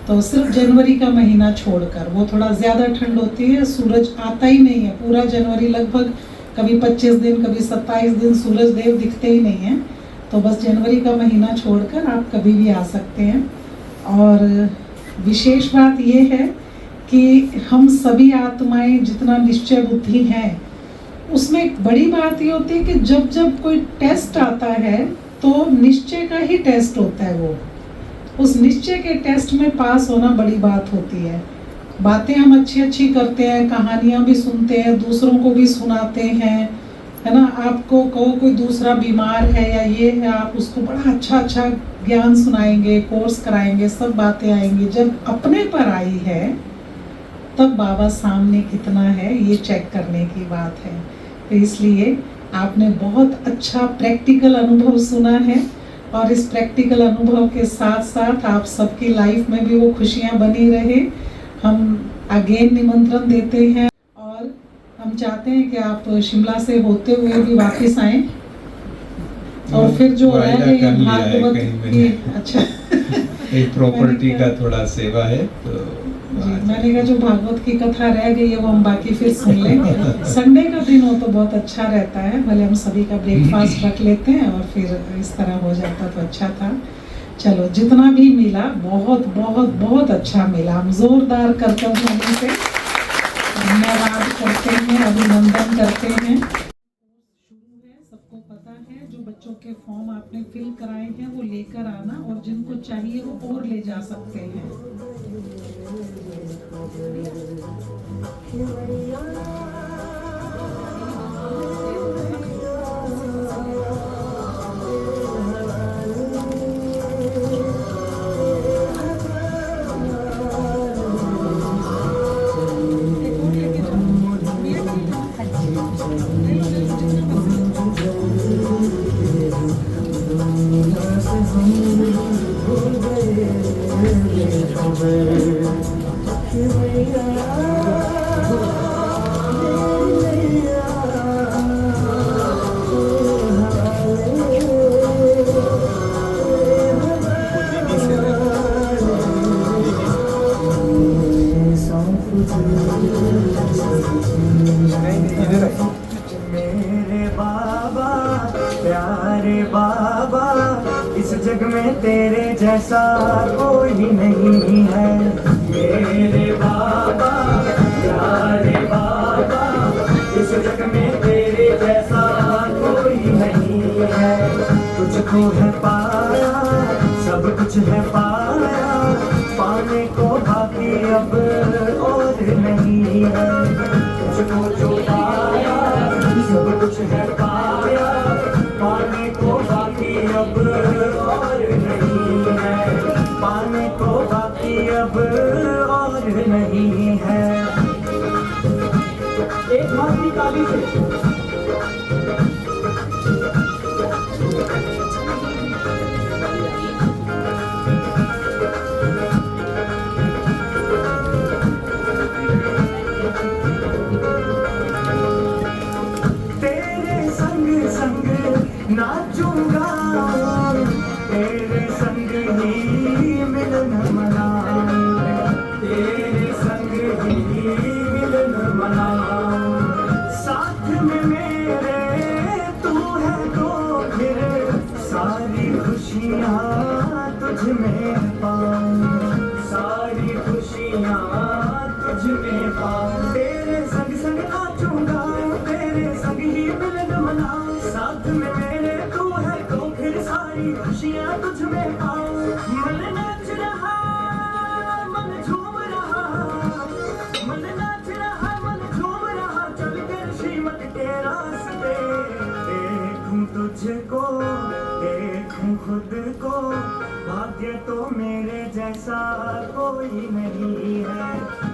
तो सिर्फ जनवरी का महीना छोड़कर, वो थोड़ा ज़्यादा ठंड होती है, सूरज आता ही नहीं है पूरा जनवरी, लगभग कभी 25 दिन कभी 27 दिन सूरज देव दिखते ही नहीं हैं। तो बस जनवरी का महीना छोड़कर आप कभी भी आ सकते हैं। और विशेष बात ये है कि हम सभी आत्माएं जितना निश्चय बुद्धि हैं, उसमें एक बड़ी बात ये होती है कि जब जब कोई टेस्ट आता है तो निश्चय का ही टेस्ट होता है। वो उस निश्चय के टेस्ट में पास होना बड़ी बात होती है। बातें हम अच्छी अच्छी करते हैं, कहानियाँ भी सुनते हैं, दूसरों को भी सुनाते हैं, है ना। आपको कहो कोई दूसरा बीमार है या ये है, आप उसको बड़ा अच्छा अच्छा ज्ञान सुनाएंगे, कोर्स कराएंगे, सब बातें आएंगी। जब अपने पर आई है तब बाबा सामने कितना है ये चेक करने की बात है। तो इसलिए आपने बहुत अच्छा प्रैक्टिकल अनुभव सुना है, और इस प्रैक्टिकल अनुभव के साथ साथ आप सबकी लाइफ में भी वो खुशियाँ बनी रहे। हम अगेन निमंत्रण देते हैं, और हम चाहते हैं कि आप शिमला से होते हुए भी वापस आएं, और फिर जो रह गए भागवत की, अच्छा एक प्रॉपर्टी का थोड़ा सेवा है तो जी, मैंने कहा जो भागवत की कथा रह गई है वो हम बाकी फिर सुन लें। संडे का दिन हो तो बहुत अच्छा रहता है, भले हम सभी का ब्रेकफास्ट रख लेते हैं और फिर इस तरह हो जाता तो अच्छा था। चलो, जितना भी मिला बहुत बहुत बहुत अच्छा मिला। हम जोरदार करतब ध्वनि से धन्यवाद करते हैं, अभिनंदन करते हैं। शुरू है, सबको पता है। जो बच्चों के फॉर्म आपने फिल कराए हैं वो लेकर आना, और जिनको चाहिए वो और ले जा सकते हैं। मेरे बाबा, प्यारे बाबा, इस जग में तेरे जैसा कोई नहीं है। मेरे बाबा, प्यारे बाबा, इस जग में तेरे जैसा कोई नहीं है। तुझको है पाया, सब कुछ है पाया, पाने को बाकी अब और नहीं है। तुझको जो पाया, सब कुछ है पाया, पाने को बाकी अब और नहीं है। पाने को बाकी अब और नहीं है। एक माटी काली से नाचूंगा, तेरे संग ही मिलन मनाऊं, तेरे संग ही मिलन मनाऊं। साथ में मेरे तू है तो फिर सारी खुशियाँ तुझ में पाऊं, सारी खुशियाँ तुझ में पाऊं। तेरे संग संग नाचूंगा, तेरे संग ही मिलन मनाऊं। साथ में मेरे तू है तो फिर सारी खुशियाँ तुझ में पाऊं। मन नाच रहा, मन झूम रहा, मन नाच रहा, मन झूम रहा, चल कर श्रीमत के रास्ते। देखूं तुझको, देखूं खुद को, भाग्य तो मेरे जैसा कोई नहीं है।